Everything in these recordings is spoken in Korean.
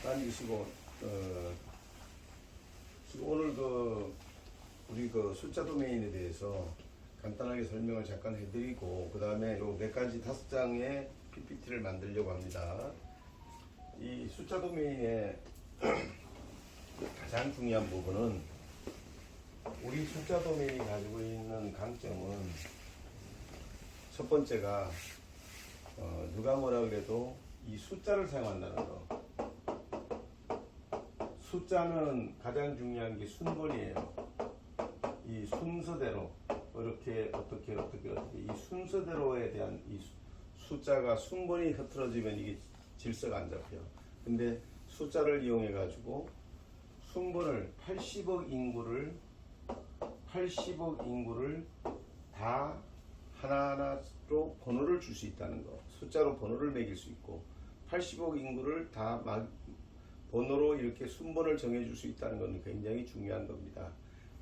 앉으시고, 지금 오늘 우리 숫자 도메인에 대해서 간단하게 설명을 잠깐 해드리고, 그 다음에 요 몇 가지 5장의 PPT를 만들려고 합니다. 이 숫자 도메인의 가장 중요한 부분은, 우리 숫자 도메인이 가지고 있는 강점은, 첫 번째가 누가 뭐라 그래도 이 숫자를 사용한다는 거. 숫자는 가장 중요한 게 순번이에요. 이 순서대로 어떻게 이 순서대로에 대한 이 숫자가 순번이 흐트러지면 이게 질서가 안 잡혀요. 근데 숫자를 이용해 가지고 순번을 80억 인구를 다 하나하나로 번호를 줄 수 있다는 거. 숫자로 번호를 매길 수 있고 80억 인구를 다 번호로 이렇게 순번을 정해줄 수 있다는 건 굉장히 중요한 겁니다.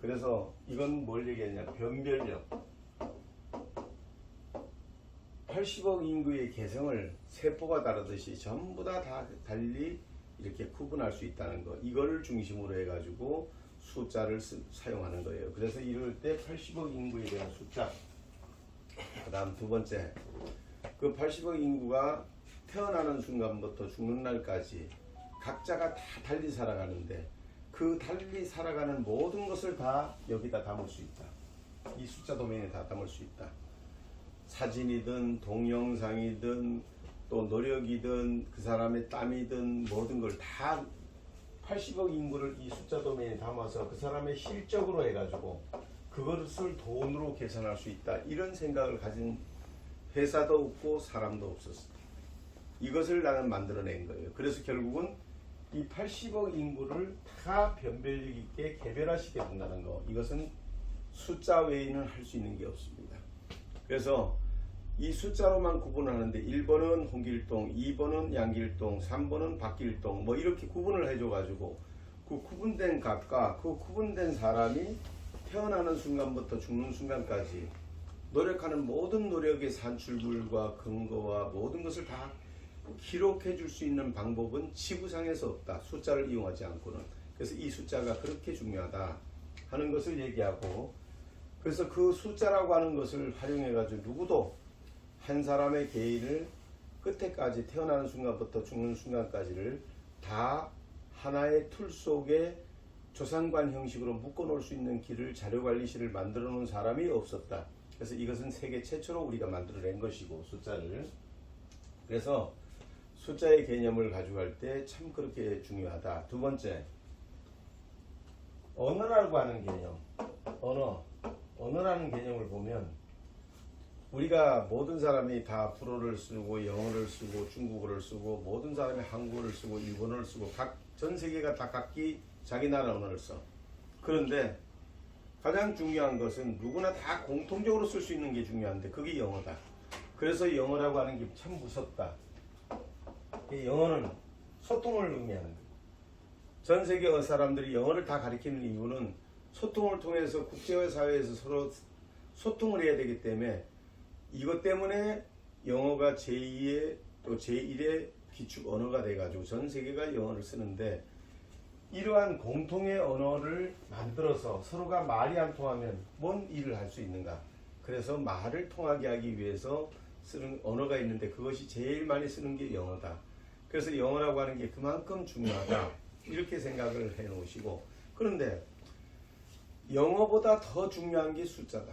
그래서 이건 뭘 얘기하냐, 변별력. 80억 인구의 개성을 세포가 다르듯이 전부 다 달리 이렇게 구분할 수 있다는 거. 이걸 중심으로 해가지고 숫자를 사용하는 거예요. 그래서 이럴 때 80억 인구에 대한 숫자. 그 다음 두 번째, 그 80억 인구가 태어나는 순간부터 죽는 날까지 각자가 다 달리 살아가는데, 그 달리 살아가는 모든 것을 다 여기다 담을 수 있다. 이 숫자 도메인에 다 담을 수 있다. 사진이든 동영상이든 또 노력이든 그 사람의 땀이든 모든 걸 다 80억 인구를 이 숫자 도메인에 담아서 그 사람의 실적으로 해가지고 그것을 돈으로 계산할 수 있다. 이런 생각을 가진 회사도 없고 사람도 없었어. 이것을 나는 만들어낸 거예요. 그래서 결국은 이 80억 인구를 다 변별력 있게 개별화시켜 준다는 거. 이것은 숫자 외에는 할 수 있는 게 없습니다. 그래서 이 숫자로만 구분하는데 1번은 홍길동, 2번은 양길동, 3번은 박길동 뭐 이렇게 구분을 해줘 가지고 그 구분된 각과 그 구분된 사람이 태어나는 순간부터 죽는 순간까지 노력하는 모든 노력의 산출물과 근거와 모든 것을 다 기록해 줄 수 있는 방법은 지구상에서 없다. 숫자를 이용하지 않고는. 그래서 이 숫자가 그렇게 중요하다 하는 것을 얘기하고, 그래서 그 숫자라고 하는 것을 활용해 가지고 누구도 한 사람의 개인을 끝에까지 태어나는 순간부터 죽는 순간까지를 다 하나의 툴 속에 조상관 형식으로 묶어 놓을 수 있는 길을, 자료관리실을 만들어 놓은 사람이 없었다. 그래서 이것은 세계 최초로 우리가 만들어낸 것이고, 숫자를. 그래서 숫자의 개념을 가져갈 때 참 그렇게 중요하다. 두 번째, 언어라고 하는 개념. 언어라는 개념을 보면 우리가 모든 사람이 다 불어를 쓰고 영어를 쓰고 중국어를 쓰고 모든 사람이 한국어를 쓰고 일본어를 쓰고 전 세계가 다 각기 자기 나라 언어를 써. 그런데 가장 중요한 것은 누구나 다 공통적으로 쓸 수 있는 게 중요한데 그게 영어다. 그래서 영어라고 하는 게 참 무섭다. 영어는 소통을 의미하는 거예요. 전 세계 사람들이 영어를 다 가리키는 이유는 소통을 통해서 국제사회에서 서로 소통을 해야 되기 때문에, 이것 때문에 영어가 제2의 또 제1의 기축 언어가 돼가지고 전 세계가 영어를 쓰는데, 이러한 공통의 언어를 만들어서 서로가 말이 안 통하면 뭔 일을 할 수 있는가. 그래서 말을 통하게 하기 위해서 쓰는 언어가 있는데 그것이 제일 많이 쓰는 게 영어다. 그래서 영어라고 하는 게 그만큼 중요하다. 이렇게 생각을 해 놓으시고, 그런데 영어보다 더 중요한 게 숫자다.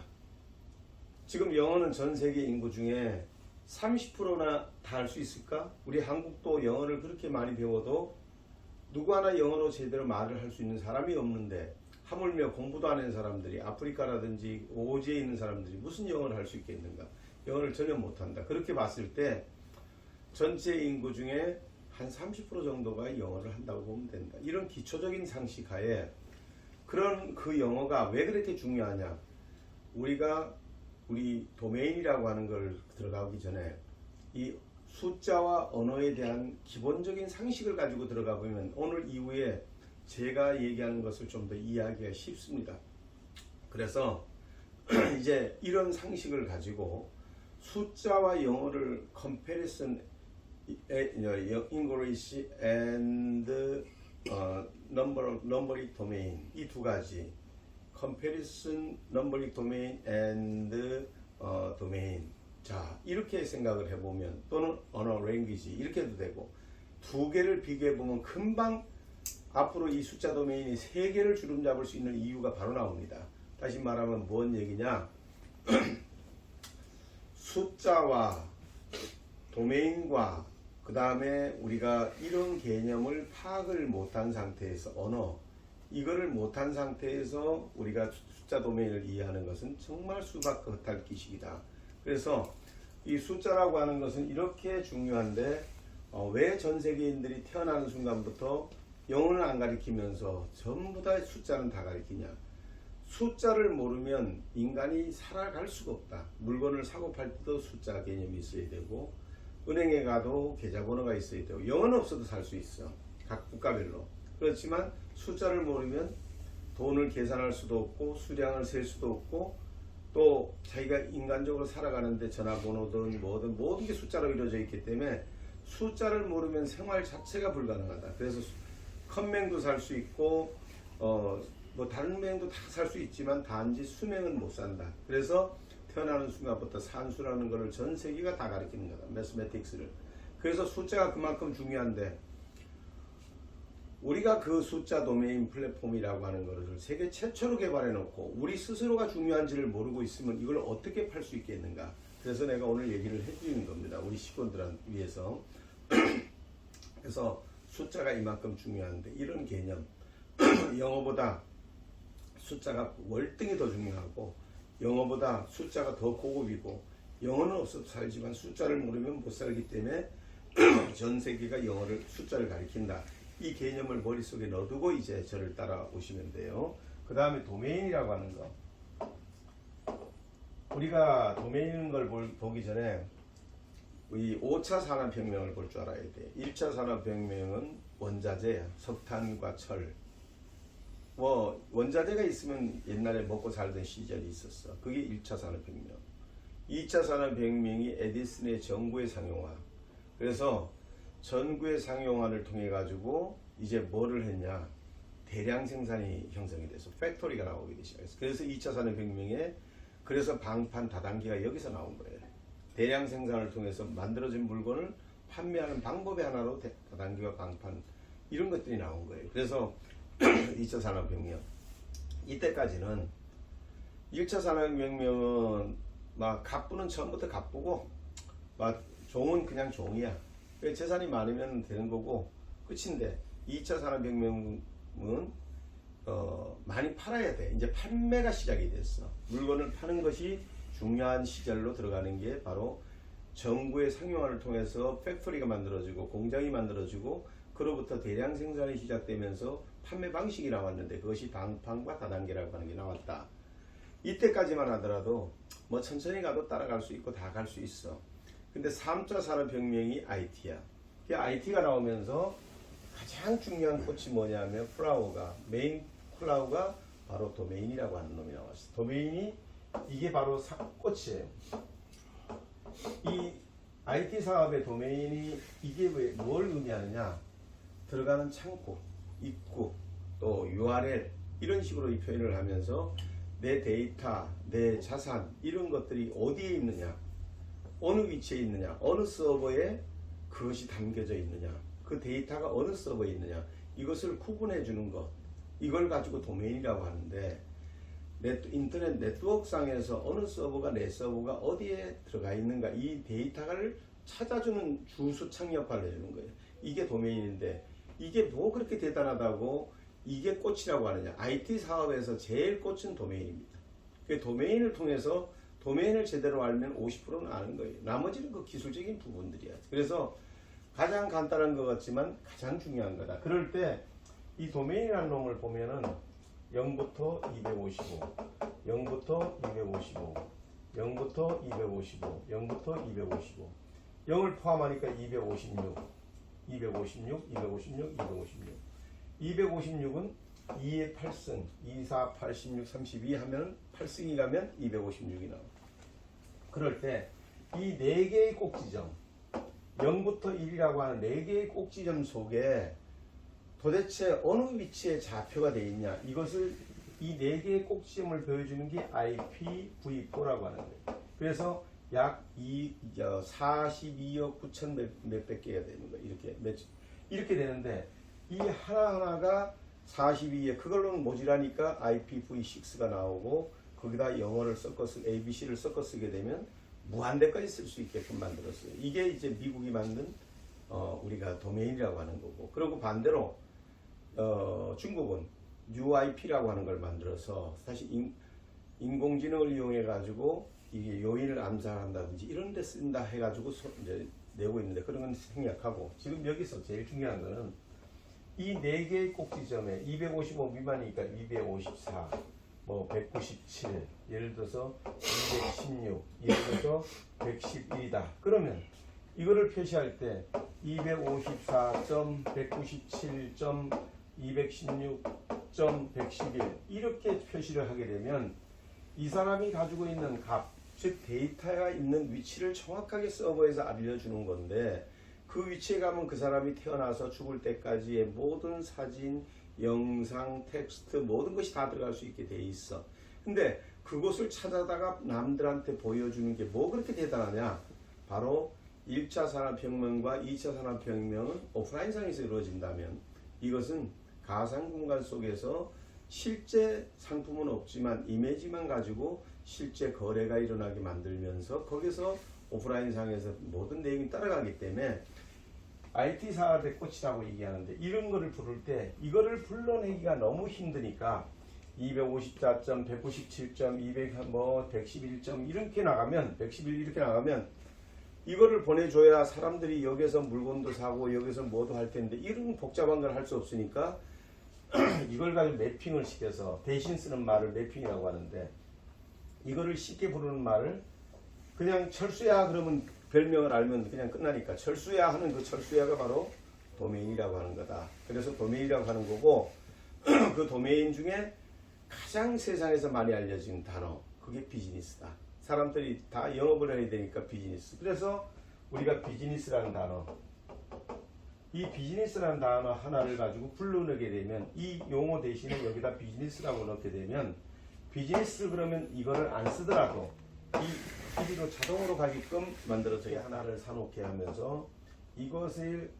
지금 영어는 전 세계 인구 중에 30%나 다 할 수 있을까? 우리 한국도 영어를 그렇게 많이 배워도 누구 하나 영어로 제대로 말을 할 수 있는 사람이 없는데, 하물며 공부도 안 한 사람들이 아프리카라든지 오지에 있는 사람들이 무슨 영어를 할 수 있겠는가? 영어를 전혀 못한다. 그렇게 봤을 때 전체 인구 중에 한 30% 정도가 영어를 한다고 보면 된다. 이런 기초적인 상식하에 그런 그 영어가 왜 그렇게 중요하냐? 우리 도메인이라고 하는 걸 들어가기 전에 이 숫자와 언어에 대한 기본적인 상식을 가지고 들어가 보면 오늘 이후에 제가 얘기하는 것을 좀 더 이해하기가 쉽습니다. 그래서 이제 이런 상식을 가지고 숫자와 영어를 컴패리슨 English and numeric domain 이 두 가지 comparison numeric domain and domain 자 이렇게 생각을 해보면 또는 언어 language 이렇게 해도 되고 두 개를 비교해보면 금방 앞으로 이 숫자 도메인이 세 개를 주름 잡을 수 있는 이유가 바로 나옵니다. 다시 말하면 뭔 얘기냐 숫자와 도메인과 그 다음에 우리가 이런 개념을 파악을 못한 상태에서 언어 이거를 못한 상태에서 우리가 숫자 도메인을 이해하는 것은 정말 수박 겉핥기식이다. 그래서 이 숫자라고 하는 것은 이렇게 중요한데 왜 전 세계인들이 태어나는 순간부터 영어는 안 가리키면서 전부 다 숫자는 다 가리키냐. 숫자를 모르면 인간이 살아갈 수가 없다. 물건을 사고 팔 때도 숫자 개념이 있어야 되고 은행에 가도 계좌번호가 있어야 되고 영어는 없어도 살 수 있어. 각 국가별로. 그렇지만 숫자를 모르면 돈을 계산할 수도 없고 수량을 셀 수도 없고 또 자기가 인간적으로 살아가는데 전화번호든 뭐든 모든 게 숫자로 이루어져 있기 때문에 숫자를 모르면 생활 자체가 불가능하다. 그래서 컴맹도 살 수 있고 뭐 다른 맹도 다 살 수 있지만 단지 수맹은 못 산다. 그래서 태어나는 순간부터 산수라는 것을 전 세계가 다 가리키는 거다. 매스매틱스를. 그래서 숫자가 그만큼 중요한데 우리가 그 숫자 도메인 플랫폼이라고 하는 것을 세계 최초로 개발해 놓고 우리 스스로가 중요한지를 모르고 있으면 이걸 어떻게 팔 수 있겠는가. 그래서 내가 오늘 얘기를 해드리는 겁니다. 우리 직원들을 위해서. 그래서 숫자가 이만큼 중요한데 이런 개념 영어보다 숫자가 월등히 더 중요하고 영어보다 숫자가 더 고급이고 영어는 없어도 살지만 숫자를 모르면 못 살기 때문에 전 세계가 영어를 숫자를 가리킨다. 이 개념을 머릿속에 넣어두고 이제 저를 따라오시면 돼요. 그 다음에 도메인이라고 하는 거 우리가 도메인인 걸 보기 전에 이 5차 산업혁명을 볼 줄 알아야 돼. 1차 산업혁명은 원자재야. 석탄과 철. 뭐 원자재가 있으면 옛날에 먹고 살던 시절이 있었어. 그게 1차 산업혁명. 2차 산업혁명이 에디슨의 전구의 상용화. 그래서 전구의 상용화를 통해 가지고 이제 뭐를 했냐. 대량 생산이 형성이 돼서 팩토리가 나오게 시작했어. 그래서 2차 산업혁명에 그래서 방판 다단계가 여기서 나온 거예요. 대량 생산을 통해서 만들어진 물건을 판매하는 방법의 하나로 다단계와 방판 이런 것들이 나온 거예요. 그래서 2차 산업혁명 이때까지는 1차 산업혁명은 막 갑부는 처음부터 갑부고 막 종은 그냥 종이야. 재산이 많으면 되는 거고 끝인데 2차 산업혁명은 많이 팔아야 돼. 이제 판매가 시작이 됐어. 물건을 파는 것이 중요한 시절로 들어가는 게 바로 정부의 상용화를 통해서 팩토리가 만들어지고 공장이 만들어지고 그로부터 대량 생산이 시작되면서 판매 방식이 나왔는데 그것이 방판과 다단계라고 하는 게 나왔다. 이때까지만 하더라도 뭐 천천히 가도 따라갈 수 있고 다 갈 수 있어. 근데 3차 산업혁명이 IT야. 그 IT가 나오면서 가장 중요한 꽃이 뭐냐면 메인 플라워가 바로 도메인이라고 하는 놈이 나왔어. 도메인이 이게 바로 꽃이에요. 이 IT 사업의 도메인이 이게 뭘 의미하느냐? 들어가는 창고, 입구, 또 URL 이런 식으로 이 표현을 하면서 내 데이터, 내 자산 이런 것들이 어디에 있느냐? 어느 위치에 있느냐? 어느 서버에 그것이 담겨져 있느냐? 그 데이터가 어느 서버에 있느냐? 이것을 구분해 주는 것. 이걸 가지고 도메인이라고 하는데 인터넷 네트워크상에서 어느 서버가 내 서버가 어디에 들어가 있는가 이 데이터를 찾아주는 주소창 역할을 해주는 거예요. 이게 도메인인데 이게 뭐 그렇게 대단하다고 이게 꽃이라고 하느냐. IT 사업에서 제일 꽃은 도메인입니다. 그 도메인을 통해서 도메인을 제대로 알면 50%는 아는 거예요. 나머지는 그 기술적인 부분들이야. 그래서 가장 간단한 것 같지만 가장 중요한 거다. 그럴 때 이 도메인이라는 놈을 보면은 0부터 255, 0부터 255, 0부터 255, 0부터 255, 0을 포함하니까 256, 256, 256, 256. 256은 2의 8승, 2, 4, 8, 16, 32 하면 8승이 가면 256이 나와. 그럴 때 이 4개의 꼭지점, 0부터 1이라고 하는 4개의 꼭지점 속에 도대체 어느 위치에 좌표가 되어 있냐, 이것을 이 4개의 꼭지점을 보여주는 게 IPv4라고 하는 거예요. 그래서 약 42억 9천 몇백 개가 되는 거예요. 이렇게 되는데 이 하나하나가 42에 그걸로는 모자라니까 IPv6가 나오고 거기다 영어를 섞어서 ABC를 섞어 쓰게 되면 무한대까지 쓸 수 있게끔 만들었어요. 이게 이제 미국이 만든 우리가 도메인이라고 하는 거고, 그리고 반대로 중국은 UIP라고 하는 걸 만들어서 사실 인공지능을 이용해 가지고 이게 요인을 암살한다든지 이런 데 쓴다 해 가지고 이제 내고 있는데, 그런 건 생략하고 지금 여기서 제일 중요한 거는 이 4개의 꼭지점에 255 미만이니까 254, 뭐 197, 예를 들어서 216, 예를 들어서 111이다. 그러면 이거를 표시할 때 254점, 197점, 216점, 111 이렇게 표시를 하게 되면 이 사람이 가지고 있는 값, 즉 데이터가 있는 위치를 정확하게 서버에서 알려주는 건데, 그 위치에 가면 그 사람이 태어나서 죽을 때까지의 모든 사진, 영상, 텍스트 모든 것이 다 들어갈 수 있게 돼 있어. 근데 그것을 찾아다가 남들한테 보여주는 게 뭐 그렇게 대단하냐? 바로 1차 산업혁명과 2차 산업혁명은 오프라인상에서 이루어진다면, 이것은 가상 공간 속에서 실제 상품은 없지만 이미지만 가지고 실제 거래가 일어나게 만들면서 거기서 오프라인상에서 모든 내용이 따라가기 때문에 IT 사업의 꽃이라고 얘기하는데, 이런 거를 부를 때 이거를 불러내기가 너무 힘드니까 254점, 197점, 111점 이렇게 나가면 111 이렇게 나가면 이거를 보내줘야 사람들이 여기서 물건도 사고 여기서 뭐도 할 텐데, 이런 복잡한 걸 할 수 없으니까 이걸 가지고 매핑을 시켜서 대신 쓰는 말을 매핑이라고 하는데, 이거를 쉽게 부르는 말을 그냥 철수야 그러면 별명을 알면 그냥 끝나니까 철수야 하는 그 철수야가 바로 도메인이라고 하는 거다. 그래서 도메인이라고 하는 거고, 그 도메인 중에 가장 세상에서 많이 알려진 단어, 그게 비즈니스다. 사람들이 다 영업을 해야 되니까 비즈니스. 그래서 우리가 비즈니스라는 단어, 이 비즈니스라는 단어 하나를 가지고 불러내게 되면, 이 용어 대신에 여기다 비즈니스라고 넣게 되면, 비즈니스 그러면 이거를 안 쓰더라도 이 길이로 자동으로 가게끔 만들어서 하나를 사놓게 하면서, 이것을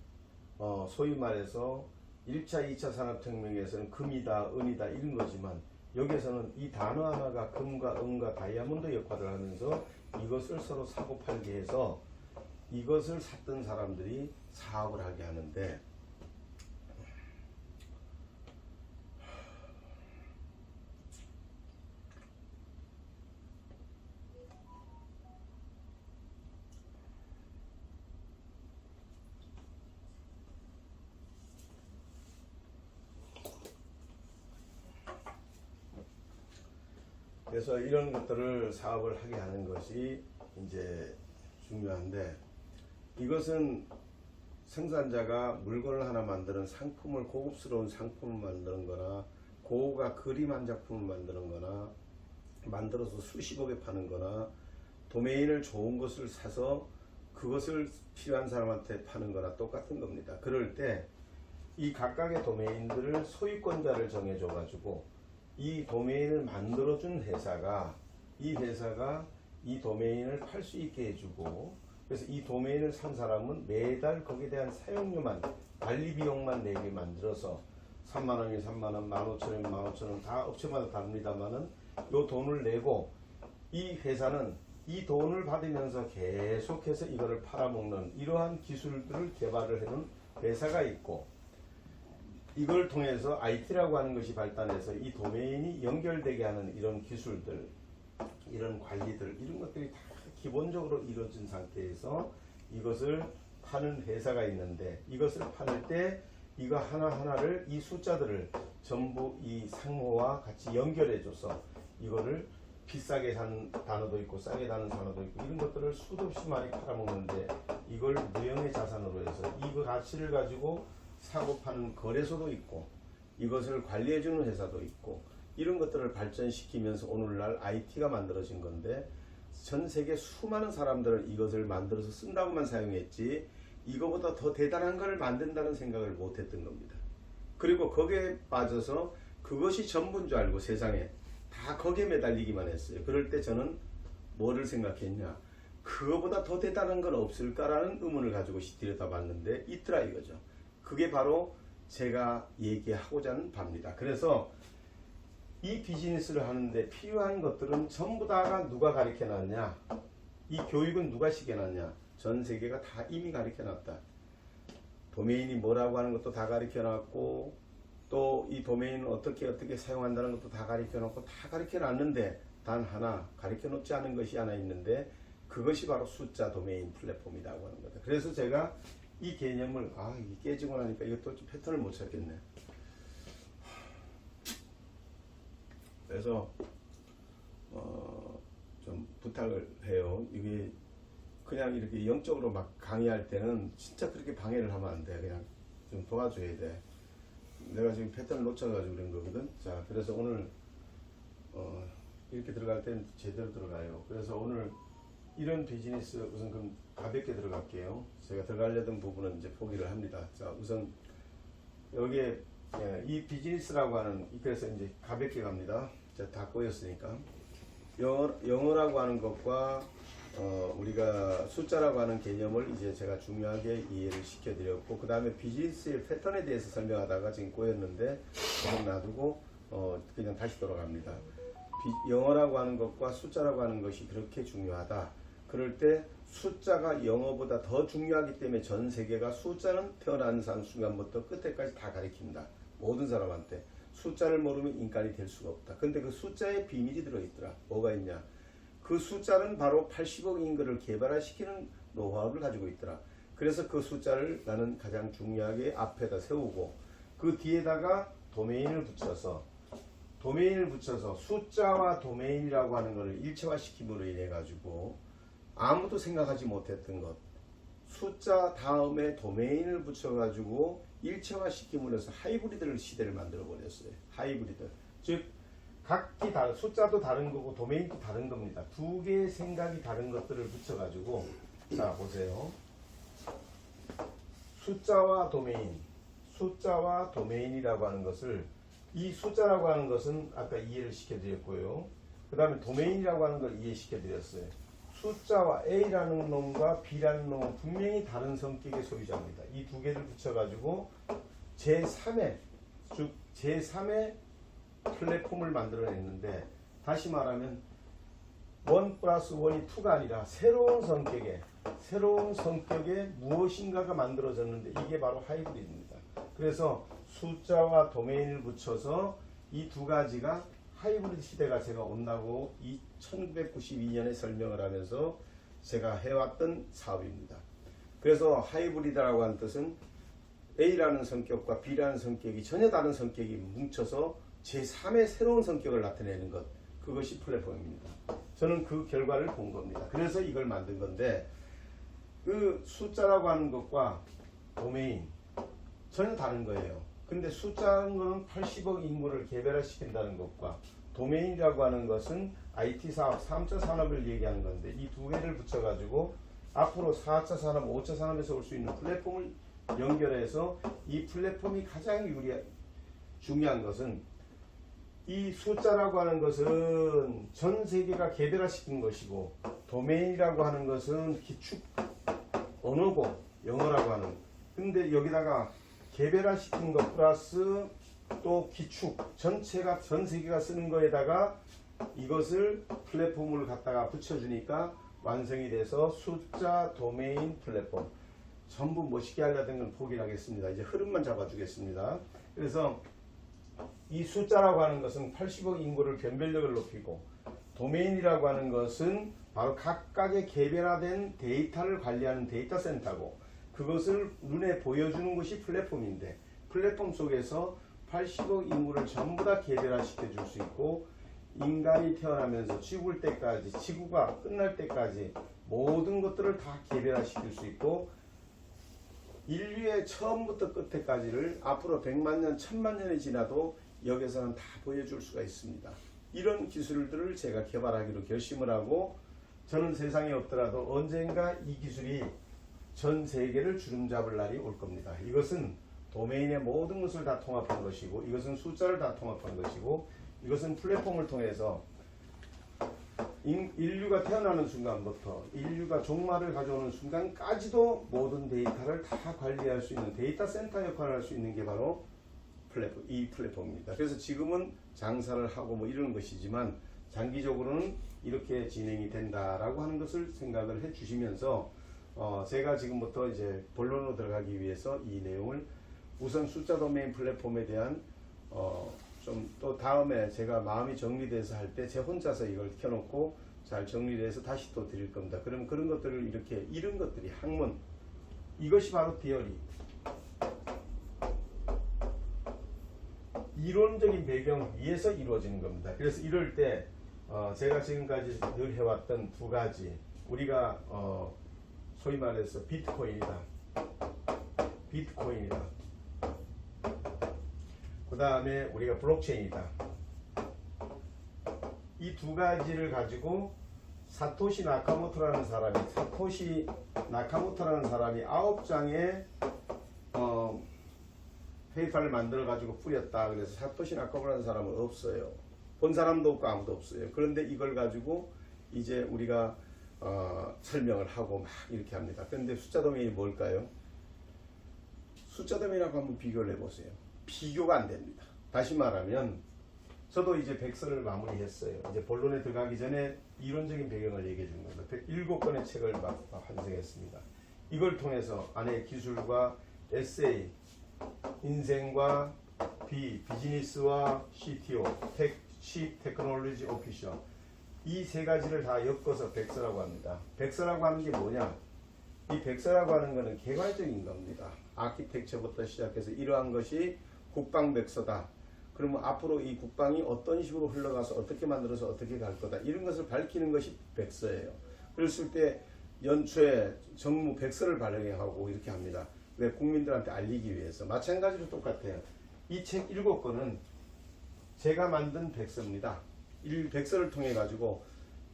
소위 말해서 1차, 2차 산업혁명에서는 금이다, 은이다 이런 거지만, 여기에서는 이 단어 하나가 금과 은과 다이아몬드 역할을 하면서 이것을 서로 사고 팔게 해서 이것을 샀던 사람들이 사업을 하게 하는데, 그래서 이런 것들을 사업을 하게 하는 것이 이제 중요한데, 이것은 생산자가 물건을 하나 만드는 상품을, 고급스러운 상품을 만드는 거나 고가 그림 한 작품을 만드는 거나 만들어서 수십억에 파는 거나 도메인을 좋은 것을 사서 그것을 필요한 사람한테 파는 거나 똑같은 겁니다. 그럴 때 이 각각의 도메인들을 소유권자를 정해줘 가지고 이 도메인을 만들어준 회사가 이 도메인을 팔 수 있게 해주고, 그래서 이 도메인을 산 사람은 매달 거기에 대한 사용료만, 관리 비용만 내게 만들어서 3만원이 3만원, 15,000원이 15,000원 다 업체마다 다릅니다만은 요 돈을 내고, 이 회사는 이 돈을 받으면서 계속해서 이거를 팔아먹는 이러한 기술들을 개발을 해놓은 회사가 있고, 이걸 통해서 IT라고 하는 것이 발달해서 이 도메인이 연결되게 하는 이런 기술들, 이런 관리들, 이런 것들이 다 기본적으로 이루어진 상태에서 이것을 파는 회사가 있는데, 이것을 팔 때 이거 하나하나를, 이 숫자들을 전부 이 상호와 같이 연결해줘서 이거를 비싸게 산 단어도 있고 싸게 사는 단어도 있고 이런 것들을 수도 없이 많이 팔아먹는데, 이걸 무형의 자산으로 해서 이 가치를 가지고 사고 파는 거래소도 있고 이것을 관리해주는 회사도 있고, 이런 것들을 발전시키면서 오늘날 IT가 만들어진 건데, 전 세계 수많은 사람들은 이것을 만들어서 쓴다고만 사용했지 이거보다 더 대단한 걸 만든다는 생각을 못 했던 겁니다. 그리고 거기에 빠져서 그것이 전부인 줄 알고 세상에 다 거기에 매달리기만 했어요. 그럴 때 저는 뭐를 생각했냐, 그거보다 더 대단한 건 없을까라는 의문을 가지고 들여다봤는데 있더라 이거죠. 그게 바로 제가 얘기하고자 하는 바입니다. 그래서 이 비즈니스를 하는데 필요한 것들은 전부 다가 누가 가르쳐놨냐, 이 교육은 누가 시켜놨냐, 전 세계가 다 이미 가르쳐놨다. 도메인이 뭐라고 하는 것도 다 가르쳐놨고, 또 이 도메인을 어떻게 사용한다는 것도 다 가르쳐놓고 다 가르쳐놨는데 단 하나 가르쳐놓지 않은 것이 하나 있는데, 그것이 바로 숫자 도메인 플랫폼이라고 하는 거다. 그래서 제가 이 개념을 이게 깨지고 나니까 이것도 좀 패턴을 못 찾겠네. 그래서 좀 부탁을 해요. 이게 그냥 이렇게 영적으로 막 강의할 때는 진짜 그렇게 방해를 하면 안 돼. 그냥 좀 도와줘야 돼. 내가 지금 패턴을 놓쳐가지고 그런 거거든. 자, 그래서 오늘 이렇게 들어갈 때는 제대로 들어가요. 그래서 오늘 이런 비즈니스 우선 그럼 가볍게 들어갈게요. 제가 들어가려던 부분은 이제 포기를 합니다. 자, 우선 여기에 이 비즈니스라고 하는, 그래서 이제 가볍게 갑니다. 자, 다 꼬였으니까. 영어라고 하는 것과 우리가 숫자라고 하는 개념을 이제 제가 중요하게 이해를 시켜드렸고, 그 다음에 비즈니스의 패턴에 대해서 설명하다가 지금 꼬였는데 조금 놔두고 그냥 다시 돌아갑니다. 영어라고 하는 것과 숫자라고 하는 것이 그렇게 중요하다. 그럴 때 숫자가 영어보다 더 중요하기 때문에 전 세계가 숫자는 태어나는 순간부터 끝에까지 다 가리킨다. 모든 사람한테. 숫자를 모르면 인간이 될 수가 없다. 근데 그 숫자에 비밀이 들어있더라. 뭐가 있냐? 그 숫자는 바로 80억 인구를 개발화시키는 노하우를 가지고 있더라. 그래서 그 숫자를 나는 가장 중요하게 앞에다 세우고, 그 뒤에다가 도메인을 붙여서 숫자와 도메인이라고 하는 것을 일체화시킴으로 인해 가지고 아무도 생각하지 못했던 것, 숫자 다음에 도메인을 붙여가지고 일체화시킴으로 해서 하이브리드 시대를 만들어 버렸어요. 하이브리드. 즉 각기 다른, 숫자도 다른 거고 도메인도 다른 겁니다. 두 개의 생각이 다른 것들을 붙여가지고, 자 보세요. 숫자와 도메인이라고 하는 것을, 이 숫자라고 하는 것은 아까 이해를 시켜드렸고요. 그 다음에 도메인이라고 하는 걸 이해시켜드렸어요. 숫자와 A라는 놈과 B라는 놈은 분명히 다른 성격의 소유자입니다. 이 두 개를 붙여가지고 제3의 플랫폼을 만들어냈는데, 다시 말하면 1 플러스 1이 2가 아니라 새로운 성격의 무엇인가가 만들어졌는데, 이게 바로 하이브리드입니다. 그래서 숫자와 도메인을 붙여서 이 두 가지가 하이브리드 시대가 제가 온다고 1992년에 설명을 하면서 제가 해왔던 사업입니다. 그래서 하이브리드라고 하는 뜻은 A라는 성격과 B라는 성격이 전혀 다른 성격이 뭉쳐서 제3의 새로운 성격을 나타내는 것, 그것이 플랫폼입니다. 저는 그 결과를 본 겁니다. 그래서 이걸 만든 건데, 그 숫자라고 하는 것과 도메인 전혀 다른 거예요. 근데 숫자라는 것은 80억 인구를 개별화시킨다는 것과 도메인이라고 하는 것은 IT 사업, 3차 산업을 얘기하는 건데, 이 두 개를 붙여가지고 앞으로 4차 산업, 5차 산업에서 올 수 있는 플랫폼을 연결해서, 이 플랫폼이 가장 중요한 것은, 이 숫자라고 하는 것은 전 세계가 개별화시킨 것이고, 도메인이라고 하는 것은 기축 언어고 영어라고 하는, 근데 여기다가 개별화시킨 것 플러스 또 기축 전체가 전 세계가 쓰는 거에다가 이것을 플랫폼을 갖다가 붙여주니까 완성이 돼서 숫자 도메인 플랫폼. 전부 멋있게 하려던 건 포기를 하겠습니다. 이제 흐름만 잡아주겠습니다. 그래서 이 숫자라고 하는 것은 80억 인구를 변별력을 높이고, 도메인이라고 하는 것은 바로 각각의 개별화된 데이터를 관리하는 데이터 센터고, 그것을 눈에 보여주는 것이 플랫폼인데, 플랫폼 속에서 80억 인구를 전부 다 개별화시켜 줄 수 있고, 인간이 태어나면서 죽을 때까지, 지구가 끝날 때까지 모든 것들을 다 개별화시킬 수 있고, 인류의 처음부터 끝에까지를 앞으로 100만 년, 1000만 년이 지나도 여기서는 다 보여줄 수가 있습니다. 이런 기술들을 제가 개발하기로 결심을 하고, 저는 세상에 없더라도 언젠가 이 기술이 전 세계를 주름잡을 날이 올 겁니다. 이것은 도메인의 모든 것을 다 통합한 것이고, 이것은 숫자를 다 통합한 것이고, 이것은 플랫폼을 통해서 인류가 태어나는 순간부터 인류가 종말을 가져오는 순간까지도 모든 데이터를 다 관리할 수 있는 데이터 센터 역할을 할 수 있는 게 바로 이 플랫폼입니다. 그래서 지금은 장사를 하고 뭐 이런 것이지만 장기적으로는 이렇게 진행이 된다라고 하는 것을 생각을 해 주시면서 제가 지금부터 이제 본론으로 들어가기 위해서 이 내용을 우선 숫자 도메인 플랫폼에 대한 좀 또 다음에 제가 마음이 정리돼서 할 때 제 혼자서 이걸 켜놓고 잘 정리돼서 다시 또 드릴 겁니다. 그럼 그런 것들을 이렇게 이런 것들이 학문, 이것이 바로 티어리, 이론적인 배경 위에서 이루어지는 겁니다. 그래서 이럴 때 제가 지금까지 늘 해왔던 두 가지, 우리가 소위 말해서 비트코인이다. 그 다음에 우리가 블록체인이다. 이 두 가지를 가지고 사토시 나카모토라는 사람이 9장의 페이팔을 만들어 가지고 뿌렸다. 그래서 사토시 나카모토라는 사람은 없어요. 본 사람도 없고 아무도 없어요. 그런데 이걸 가지고 이제 우리가 설명을 하고 막 이렇게 합니다. 그런데 숫자 도메인이 뭘까요? 숫자 도메인하고 한번 비교를 해보세요. 비교가 안 됩니다. 다시 말하면 저도 이제 백서를 마무리했어요. 이제 본론에 들어가기 전에 이론적인 배경을 얘기해 준 겁니다. 7권의 책을 완성했습니다. 이걸 통해서 안에 기술과 에세이, 인생과 비즈니스와 CTO, Chief Technology Officer, 이 세 가지를 다 엮어서 백서라고 합니다. 백서라고 하는 게 뭐냐? 이 백서라고 하는 것은 개괄적인 겁니다. 아키텍처부터 시작해서 이러한 것이 국방백서다. 그러면 앞으로 이 국방이 어떤 식으로 흘러가서 어떻게 만들어서 어떻게 갈 거다. 이런 것을 밝히는 것이 백서예요. 그랬을 때 연초에 정무 백서를 발행하고 이렇게 합니다. 왜? 국민들한테 알리기 위해서. 마찬가지로 똑같아요. 이 책 7권은 제가 만든 백서입니다. 이 백서를 통해 가지고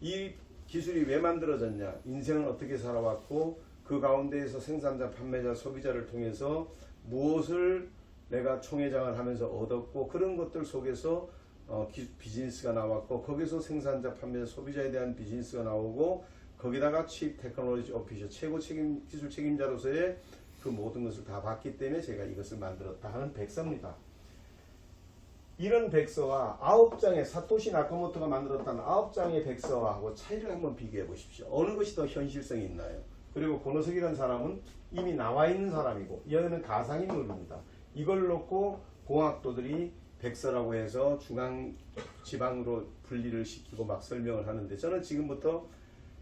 이 기술이 왜 만들어졌냐, 인생은 어떻게 살아왔고 그 가운데에서 생산자, 판매자, 소비자를 통해서 무엇을 내가 총회장을 하면서 얻었고, 그런 것들 속에서 비즈니스가 나왔고, 거기서 생산자, 판매자, 소비자에 대한 비즈니스가 나오고, 거기다가 Chief Technology Officer, 최고 기술 책임자로서의 그 모든 것을 다 봤기 때문에 제가 이것을 만들었다 하는 백서입니다. 이런 백서와 9장의 사토시 나카모토가 만들었다는 9장의 백서하고 차이를 한번 비교해 보십시오. 어느 것이 더 현실성이 있나요? 그리고 고노석이라는 사람은 이미 나와 있는 사람이고, 여기는 가상인물입니다. 이걸 놓고 공학도들이 백서라고 해서 중앙 지방으로 분리를 시키고 막 설명을 하는데, 저는 지금부터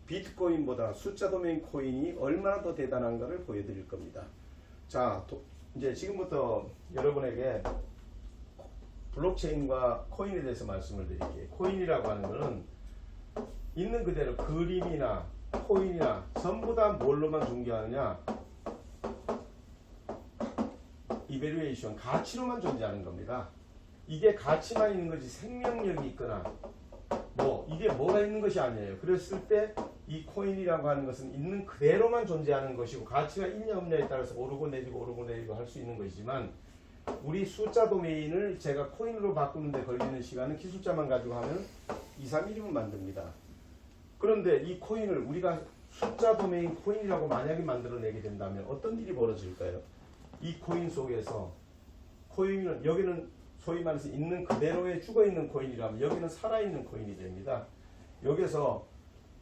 비트코인보다 숫자 도메인 코인이 얼마나 더 대단한가를 보여드릴 겁니다. 자, 이제 지금부터 여러분에게 블록체인과 코인에 대해서 말씀을 드릴게요. 코인이라고 하는 것은 있는 그대로 그림이나 코인이나 전부 다 뭘로만 존재하느냐? 이베루에이션, 가치로만 존재하는 겁니다. 이게 가치만 있는 것이 생명력이 있거나 이게 뭐가 있는 것이 아니에요. 그랬을 때 이 코인이라고 하는 것은 있는 그대로만 존재하는 것이고, 가치가 있냐 없냐에 따라서 오르고 내리고 할 수 있는 것이지만, 우리 숫자 도메인을 제가 코인으로 바꾸는데 걸리는 시간은 기술자만 가지고 하면 2, 3일이면 만듭니다. 그런데 이 코인을 우리가 숫자 도메인 코인이라고 만약에 만들어내게 된다면 어떤 일이 벌어질까요? 이 코인 속에서 코인은, 여기는 소위 말해서 있는 그대로의 죽어있는 코인이라면 여기는 살아있는 코인이 됩니다. 여기서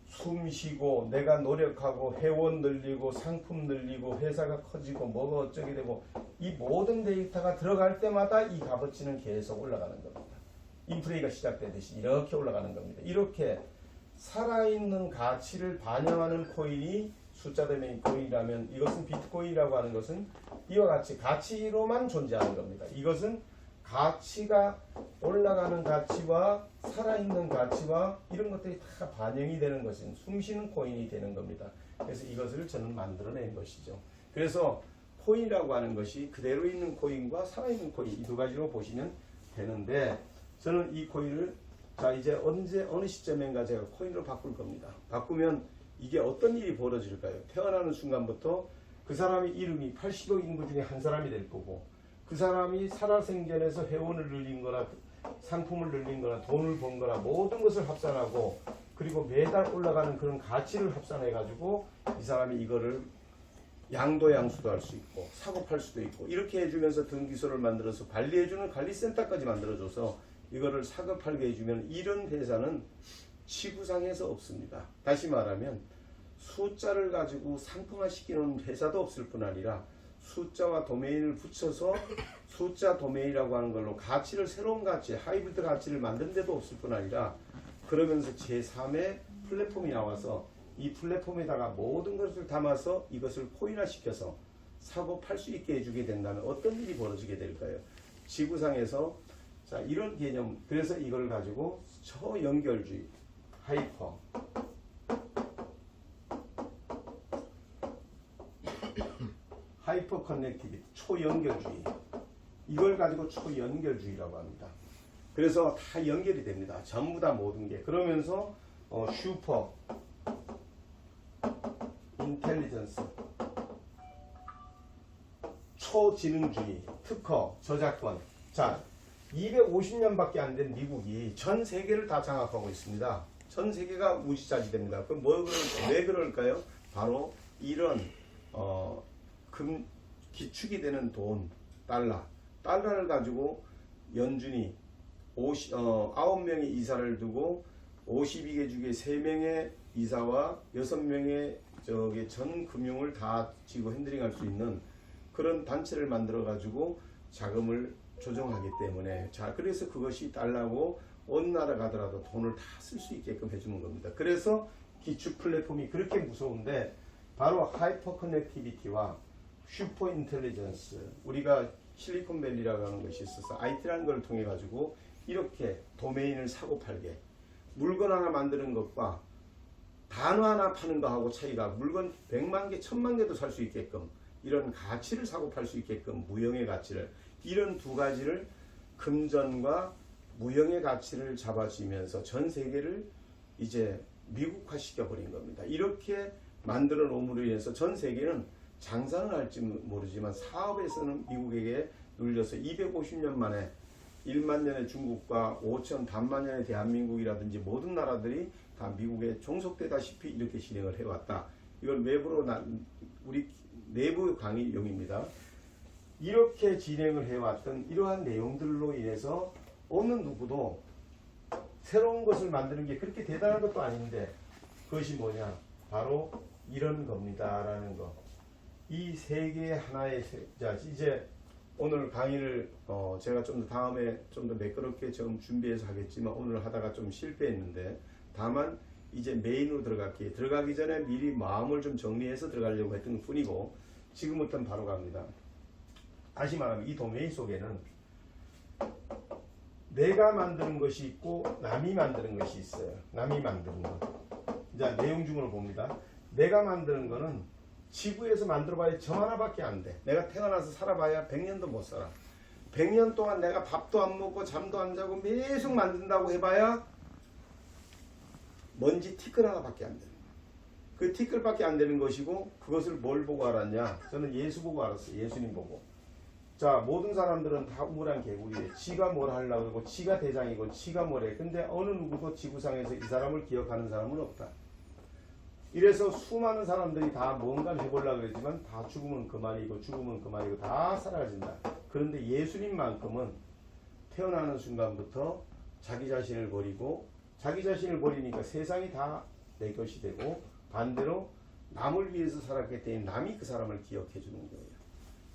숨 쉬고 내가 노력하고 회원 늘리고 상품 늘리고 회사가 커지고 뭐가 어쩌게 되고, 이 모든 데이터가 들어갈 때마다 이 값어치는 계속 올라가는 겁니다. 인플레이가 시작되듯이 이렇게 올라가는 겁니다. 이렇게 살아있는 가치를 반영하는 코인이 숫자 도메인 코인이라면, 이것은 비트코인이라고 하는 것은 이와 같이 가치로만 존재하는 겁니다. 이것은 가치가 올라가는 가치와 살아있는 가치와 이런 것들이 다 반영이 되는 것은 숨쉬는 코인이 되는 겁니다. 그래서 이것을 저는 만들어낸 것이죠. 그래서 코인이라고 하는 것이 그대로 있는 코인과 살아있는 코인, 이 두 가지로 보시면 되는데, 저는 이 코인을 이제 어느 시점인가 제가 코인으로 바꿀 겁니다. 바꾸면 이게 어떤 일이 벌어질까요? 태어나는 순간부터 그 사람의 이름이 80억 인구 중에 한 사람이 될 거고, 그 사람이 살아생전에서 회원을 늘린 거나 상품을 늘린 거나 돈을 번 거나 모든 것을 합산하고, 그리고 매달 올라가는 그런 가치를 합산해 가지고 이 사람이 이거를 양도양수도 할 수 있고 사고 팔 수도 있고 이렇게 해주면서 등기소를 만들어서 관리해주는 관리센터까지 만들어줘서 이거를 사고 팔게 해주면, 이런 회사는 지구상에서 없습니다. 다시 말하면 숫자를 가지고 상품화시키는 회사도 없을 뿐 아니라 숫자와 도메인을 붙여서 숫자 도메인이라고 하는 걸로 가치를, 새로운 가치, 하이브리드 가치를 만든 데도 없을 뿐 아니라, 그러면서 제3의 플랫폼이 나와서 이 플랫폼에다가 모든 것을 담아서 이것을 코인화 시켜서 사고 팔 수 있게 해주게 된다면 어떤 일이 벌어지게 될까요? 지구상에서 자 이런 개념, 그래서 이걸 가지고 초연결주의, 하이퍼 커넥티비티, 초연결주의, 이걸 가지고 초연결주의라고 합니다. 그래서 다 연결이 됩니다. 전부 다 모든 게. 그러면서 슈퍼 인텔리전스, 초지능주의, 특허, 저작권. 자, 250년밖에 안 된 미국이 전 세계를 다 장악하고 있습니다. 전 세계가 우지차지됩니다. 그럼 왜 그럴까요? 바로 이런 기축이 되는 돈, 달러를 가지고 연준이 9명의 이사를 두고 52개 주에 3명의 이사와 6명의 전 금융을 다 지고 핸들링할 수 있는 그런 단체를 만들어 가지고 자금을 조정하기 때문에, 자 그래서 그것이 달라고 어느 나라 가더라도 돈을 다 쓸 수 있게끔 해주는 겁니다. 그래서 기축 플랫폼이 그렇게 무서운데, 바로 하이퍼 커넥티비티와 슈퍼 인텔리전스, 우리가 실리콘밸리라고 하는 것이 있어서 IT라는 걸 통해 가지고 이렇게 도메인을 사고 팔게, 물건 하나 만드는 것과 단어 하나 파는 거하고 차이가, 물건 100만 개, 1000만 개도 살 수 있게끔 이런 가치를 사고 팔 수 있게끔, 무형의 가치를, 이런 두 가지를 금전과 무형의 가치를 잡아주면서 전 세계를 이제 미국화 시켜버린 겁니다. 이렇게 만들어 놓음으로 인해서 전 세계는 장사는 할지 모르지만 사업에서는 미국에게 눌려서 250년 만에 1만 년의 중국과 5천 반만 년의 대한민국이라든지 모든 나라들이 다 미국에 종속되다시피 이렇게 진행을 해왔다. 이걸 외부로 우리 내부 강의용입니다. 이렇게 진행을 해왔던 이러한 내용들로 인해서 어느 누구도 새로운 것을 만드는 게 그렇게 대단한 것도 아닌데, 그것이 뭐냐? 바로 이런 겁니다. 라는 거. 이 세 개의 하나의, 자, 이제 오늘 강의를 제가 좀 더 다음에 좀 더 매끄럽게 좀 준비해서 하겠지만 오늘 하다가 좀 실패했는데, 다만 이제 메인으로 들어가기 전에 미리 마음을 좀 정리해서 들어가려고 했던 것 뿐이고, 지금부터는 바로 갑니다. 다시 말하면 이 도메인 속에는 내가 만드는 것이 있고 남이 만드는 것이 있어요. 남이 만드는 것. 자, 내용 중으로 봅니다. 내가 만드는 거는 지구에서 만들어봐야 저 하나밖에 안 돼. 내가 태어나서 살아봐야 100년도 못 살아. 100년 동안 내가 밥도 안 먹고 잠도 안 자고 계속 만든다고 해봐야 먼지 티끌 하나밖에 안 되는 거야. 그 티끌밖에 안 되는 것이고, 그것을 뭘 보고 알았냐? 저는 예수 보고 알았어요. 예수님 보고. 자, 모든 사람들은 다 우물한 개구리에 지가 뭘 하려고 그러고 지가 대장이고 지가 뭐래. 근데 어느 누구도 지구상에서 이 사람을 기억하는 사람은 없다. 이래서 수많은 사람들이 다 뭔가를 해보려고 그랬지만 다 죽으면 그만이고 죽으면 그만이고 다 사라진다. 그런데 예수님만큼은 태어나는 순간부터 자기 자신을 버리고, 자기 자신을 버리니까 세상이 다 내 것이 되고, 반대로 남을 위해서 살았기 때문에 남이 그 사람을 기억해 주는 거예요.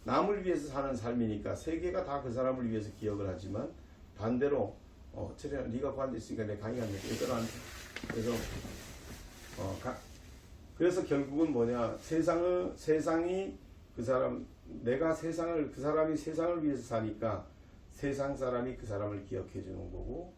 남을 위해서 사는 삶이니까 세계가 다 그 사람을 위해서 기억을 하지만, 반대로 저래 네가 관됐으니까 내 강의가 늦더라. 그래서 결국은 뭐냐, 세상이 그 사람, 내가 세상을, 그 사람이 세상을 위해서 사니까 세상 사람이 그 사람을 기억해 주는 거고,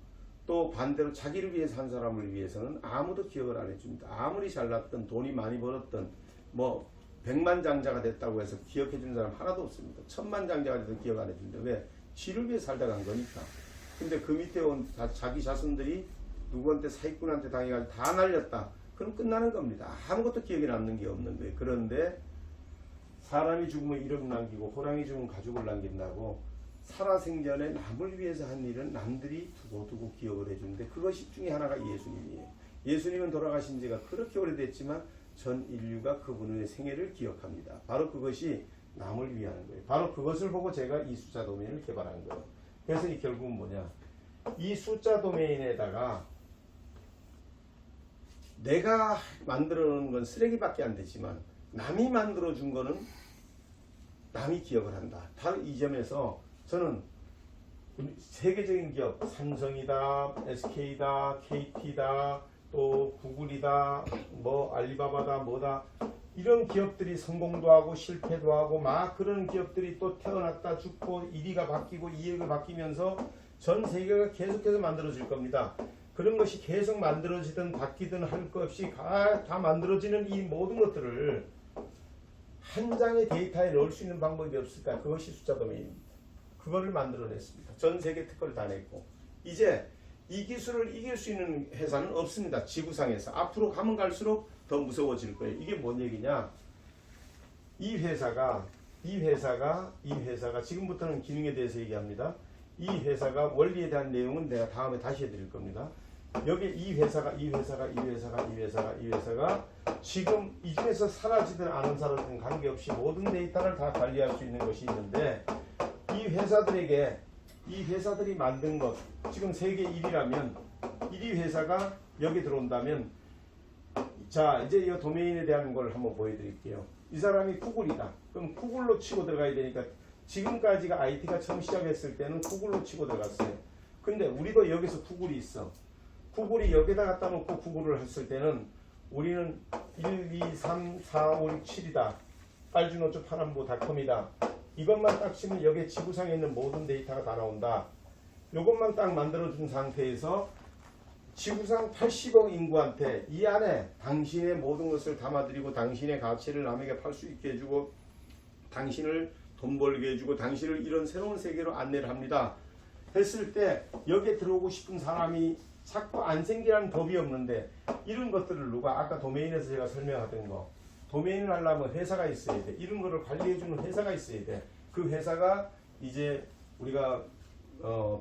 또 반대로 자기를 위해서 산 사람을 위해서는 아무도 기억을 안 해줍니다. 아무리 잘났던, 돈이 많이 벌었던, 뭐 100만 장자가 됐다고 해서 기억해 주는 사람 하나도 없습니다. 1000만 장자가 돼도 기억 안 해준다. 왜? 지를 위해 살다 간 거니까. 근데 그 밑에 온 자기 자손들이 누구한테, 사기꾼한테 당해가지고 다 날렸다. 그럼 끝나는 겁니다. 아무것도 기억에 남는 게 없는 거예요. 그런데 사람이 죽으면 이름 남기고 호랑이 죽으면 가족을 남긴다고 살아생전에 남을 위해서 한 일은 남들이 두고두고 기억을 해주는데 그것이 중에 하나가 예수님이에요. 예수님은 돌아가신 지가 그렇게 오래됐지만 전 인류가 그분의 생애를 기억합니다. 바로 그것이 남을 위하는 거예요. 바로 그것을 보고 제가 이 숫자 도메인을 개발한 거예요. 그래서 이 결국은 뭐냐, 이 숫자 도메인에다가 내가 만들어 놓은 건 쓰레기밖에 안 되지만 남이 만들어 준 거는 남이 기억을 한다. 바로 이 점에서 저는 세계적인 기업, 삼성이다, SK다, KT다, 또 구글이다, 뭐 알리바바다, 뭐다, 이런 기업들이 성공도 하고 실패도 하고 막 그런 기업들이 또 태어났다 죽고 1위가 바뀌고 2위가 바뀌면서 전 세계가 계속해서 만들어질 겁니다. 그런 것이 계속 만들어지든 바뀌든 할 것 없이 다 만들어지는 이 모든 것들을 한 장의 데이터에 넣을 수 있는 방법이 없을까? 그것이 숫자 도메인입니다. 그거를 만들어냈습니다. 전 세계 특허를 다 냈고 이제 이 기술을 이길 수 있는 회사는 없습니다. 지구상에서. 앞으로 가면 갈수록 더 무서워질 거예요. 이게 뭔 얘기냐? 이 회사가 지금부터는 기능에 대해서 얘기합니다. 이 회사가 원리에 대한 내용은 내가 다음에 다시 해드릴 겁니다. 여기 이 회사가 지금 이 중에서 사라지든 안 사라지든 관계없이 모든 데이터를 다 관리할 수 있는 것이 있는데 이 회사들이 만든 것, 지금 세계 1위라면 1위 회사가 여기 들어온다면, 자 이제 이 도메인에 대한 걸 한번 보여드릴게요. 이 사람이 구글이다. 그럼 구글로 치고 들어가야 되니까 지금까지가 IT가 처음 시작했을 때는 구글로 치고 들어갔어요. 근데 우리도 여기서 구글이 있어. 구글이 여기다 갖다 놓고 구글을 했을 때는 우리는 1, 2, 3, 4, 5, 6, 7이다. 빨주노초 파남보닷컴이다. 이것만 딱 치면 여기에 지구상에 있는 모든 데이터가 다 나온다. 이것만 딱 만들어준 상태에서 지구상 80억 인구한테 이 안에 당신의 모든 것을 담아드리고 당신의 가치를 남에게 팔 수 있게 해주고 당신을 돈 벌게 해주고 당신을 이런 새로운 세계로 안내를 합니다. 했을 때 여기에 들어오고 싶은 사람이 자꾸 안 생기라는 법이 없는데 이런 것들을 누가 아까 도메인에서 제가 설명하던 거 도메인을 하려면 회사가 있어야 돼. 이런 거를 관리해주는 회사가 있어야 돼. 그 회사가 이제 우리가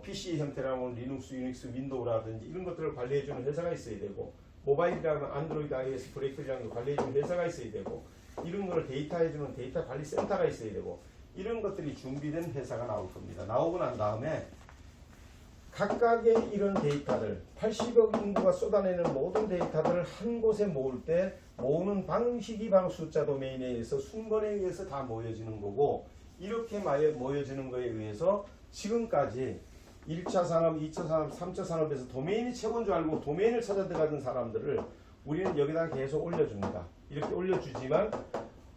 PC 형태라면 리눅스, 유닉스, 윈도우라든지 이런 것들을 관리해주는 회사가 있어야 되고 모바일이라면 안드로이드, iOS, 브레이크라는 걸 관리해주는 회사가 있어야 되고 이런 거를 데이터해주는 데이터 관리 센터가 있어야 되고 이런 것들이 준비된 회사가 나올 겁니다. 나오고 난 다음에 각각의 이런 데이터를 80억 인구가 쏟아내는 모든 데이터들을 한 곳에 모을 때 모으는 방식이 바로 숫자 도메인에 의해서 순번에 의해서 다 모여지는 거고 이렇게 모여지는 거에 의해서 지금까지 1차 산업, 2차 산업, 3차 산업에서 도메인이 최고인 줄 알고 도메인을 찾아 들어가던 사람들을 우리는 여기다 계속 올려줍니다. 이렇게 올려주지만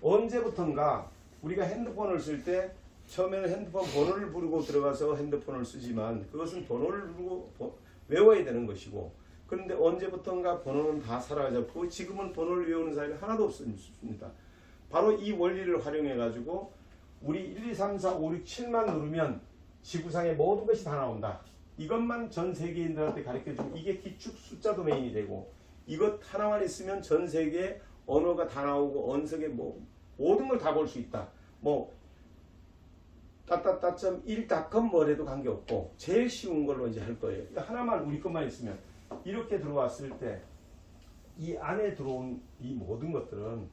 언제부턴가 우리가 핸드폰을 쓸 때 처음에는 핸드폰 번호를 부르고 들어가서 핸드폰을 쓰지만 그것은 번호를 부르고 외워야 되는 것이고 그런데 언제부턴가 번호는 다 사라졌고 지금은 번호를 외우는 사람이 하나도 없습니다. 바로 이 원리를 활용해 가지고 우리 1, 2, 3, 4, 5, 6, 7만 누르면 지구상의 모든 것이 다 나온다. 이것만 전 세계인들한테 가르쳐주면 이게 기축 숫자 도메인이 되고 이것 하나만 있으면 전 세계 언어가 다 나오고 언석의 모든 걸 다 볼 수 있다. .1.com 뭐래도 관계없고 제일 쉬운 걸로 이제 할 거예요. 하나만 우리 것만 있으면 이렇게 들어왔을 때 이 안에 들어온 이 모든 것들은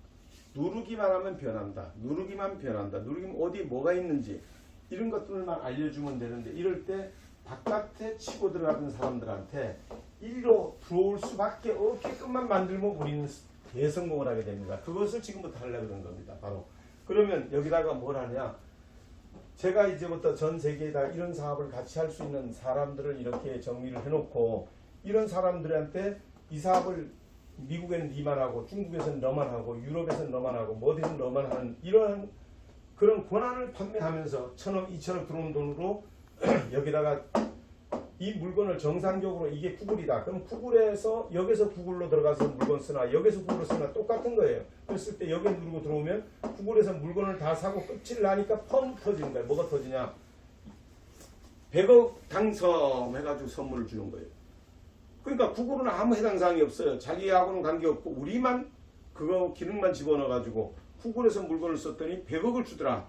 누르기만 하면 변한다. 누르기만 변한다. 누르기만 어디 뭐가 있는지 이런 것들만 알려주면 되는데 이럴 때 바깥에 치고 들어가던 사람들한테 이리로 들어올 수밖에 없게끔만 만들면 우리는 대성공을 하게 됩니다. 그것을 지금부터 하려고 그런 겁니다. 바로 그러면 여기다가 뭘 하냐, 제가 이제부터 전 세계에다 이런 사업을 같이 할 수 있는 사람들을 이렇게 정리를 해놓고 이런 사람들한테 이 사업을 미국에는 니만 하고 중국에서는 너만 하고 유럽에서는 너만 하고 뭐 어디서는 너만 하는 이런 그런 권한을 판매하면서 1,000억, 2,000억 들어온 돈으로 여기다가 이 물건을 정상적으로 이게 구글이다. 그럼 구글에서 여기서 구글로 들어가서 물건 쓰나 여기서 구글로 쓰나 똑같은 거예요. 그랬을 때 여기 누르고 들어오면 구글에서 물건을 다 사고 끝을 나니까 펑 터지는 거예요. 뭐가 터지냐? 100억 당첨해가지고 선물을 주는 거예요. 그러니까 구글은 아무 해당 사항이 없어요. 자기하고는 관계없고 우리만 그거 기능만 집어넣어가지고 구글에서 물건을 썼더니 100억을 주더라.